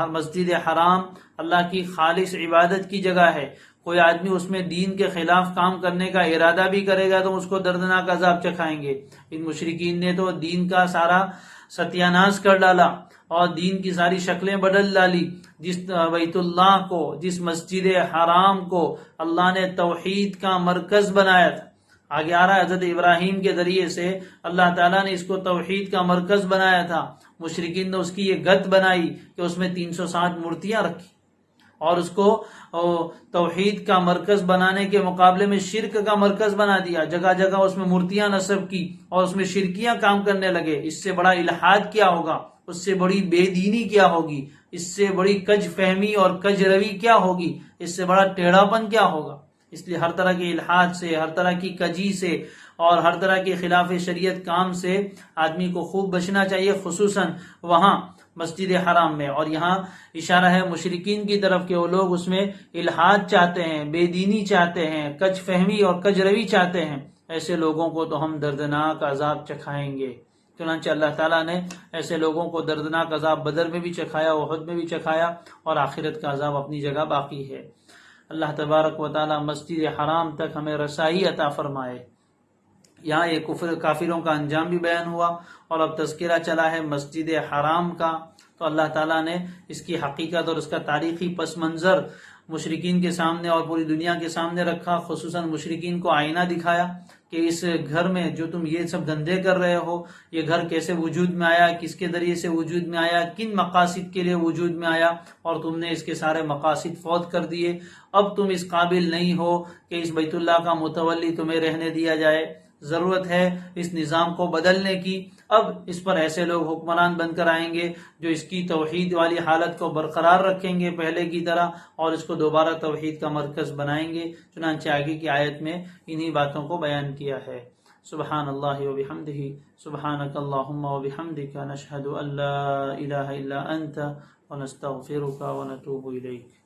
Speaker 2: مسجد حرام اللہ کی خالص عبادت کی جگہ ہے، کوئی آدمی اس میں دین کے خلاف کام کرنے کا ارادہ بھی کرے گا تو اس کو دردناک عذاب چکھائیں گے۔ ان مشرکین نے تو دین کا سارا ستیاناش کر ڈالا اور دین کی ساری شکلیں بدل ڈالی۔ جس بیت اللہ کو، جس مسجد حرام کو اللہ نے توحید کا مرکز بنایا تھا، آگے آ رہا ہے حضرت ابراہیم کے ذریعے سے اللہ تعالیٰ نے اس کو توحید کا مرکز بنایا تھا، مشرکین نے اس کی یہ گت بنائی کہ اس میں 360 مورتیاں رکھی، اور اس کو توحید کا مرکز بنانے کے مقابلے میں شرک کا مرکز بنا دیا، جگہ جگہ اس میں مورتیاں نصب کی اور اس میں شرکیاں کام کرنے لگے۔ اس سے بڑا الحاد کیا ہوگا، اس سے بڑی بے دینی کیا ہوگی، اس سے بڑی کج فہمی اور کج روی کیا ہوگی، اس سے بڑا ٹیڑھا پن کیا ہوگا۔ اس لیے ہر طرح کے الحاد سے، ہر طرح کی کجی سے اور ہر طرح کے خلاف شریعت کام سے آدمی کو خوب بچنا چاہیے، خصوصاً وہاں مسجد حرام میں۔ اور یہاں اشارہ ہے مشرکین کی طرف کہ وہ لوگ اس میں الحاد چاہتے ہیں، بے دینی چاہتے ہیں، کج فہمی اور کج روی چاہتے ہیں، ایسے لوگوں کو تو ہم دردناک عذاب چکھائیں گے۔ چنانچہ اللہ تعالیٰ نے ایسے لوگوں کو دردناک عذاب بدر میں بھی چکھایا، احد میں بھی چکھایا، اور آخرت کا عذاب اپنی جگہ باقی ہے۔ اللہ تبارک و تعالیٰ مسجد حرام تک ہمیں رسائی عطا فرمائے۔ یہاں یہ کافروں کا انجام بھی بیان ہوا، اور اب تذکرہ چلا ہے مسجد حرام کا، تو اللہ تعالیٰ نے اس کی حقیقت اور اس کا تاریخی پس منظر مشرکین کے سامنے اور پوری دنیا کے سامنے رکھا، خصوصاً مشرکین کو آئینہ دکھایا کہ اس گھر میں جو تم یہ سب دھندے کر رہے ہو، یہ گھر کیسے وجود میں آیا، کس کے ذریعے سے وجود میں آیا، کن مقاصد کے لیے وجود میں آیا، اور تم نے اس کے سارے مقاصد فوت کر دیے۔ اب تم اس قابل نہیں ہو کہ اس بیت اللہ کا متولی تمہیں رہنے دیا جائے، ضرورت ہے اس نظام کو بدلنے کی۔ اب اس پر ایسے لوگ حکمران بن کر آئیں گے جو اس کی توحید والی حالت کو برقرار رکھیں گے پہلے کی طرح، اور اس کو دوبارہ توحید کا مرکز بنائیں گے۔ چنانچہ آگے کی آیت میں انہی باتوں کو بیان کیا ہے۔ سبحان اللہ وبحمدہ، سبحانک اللہم وبحمدک، نشہد ان لا الہ الا انت ونستغفرک ونتوب الیک۔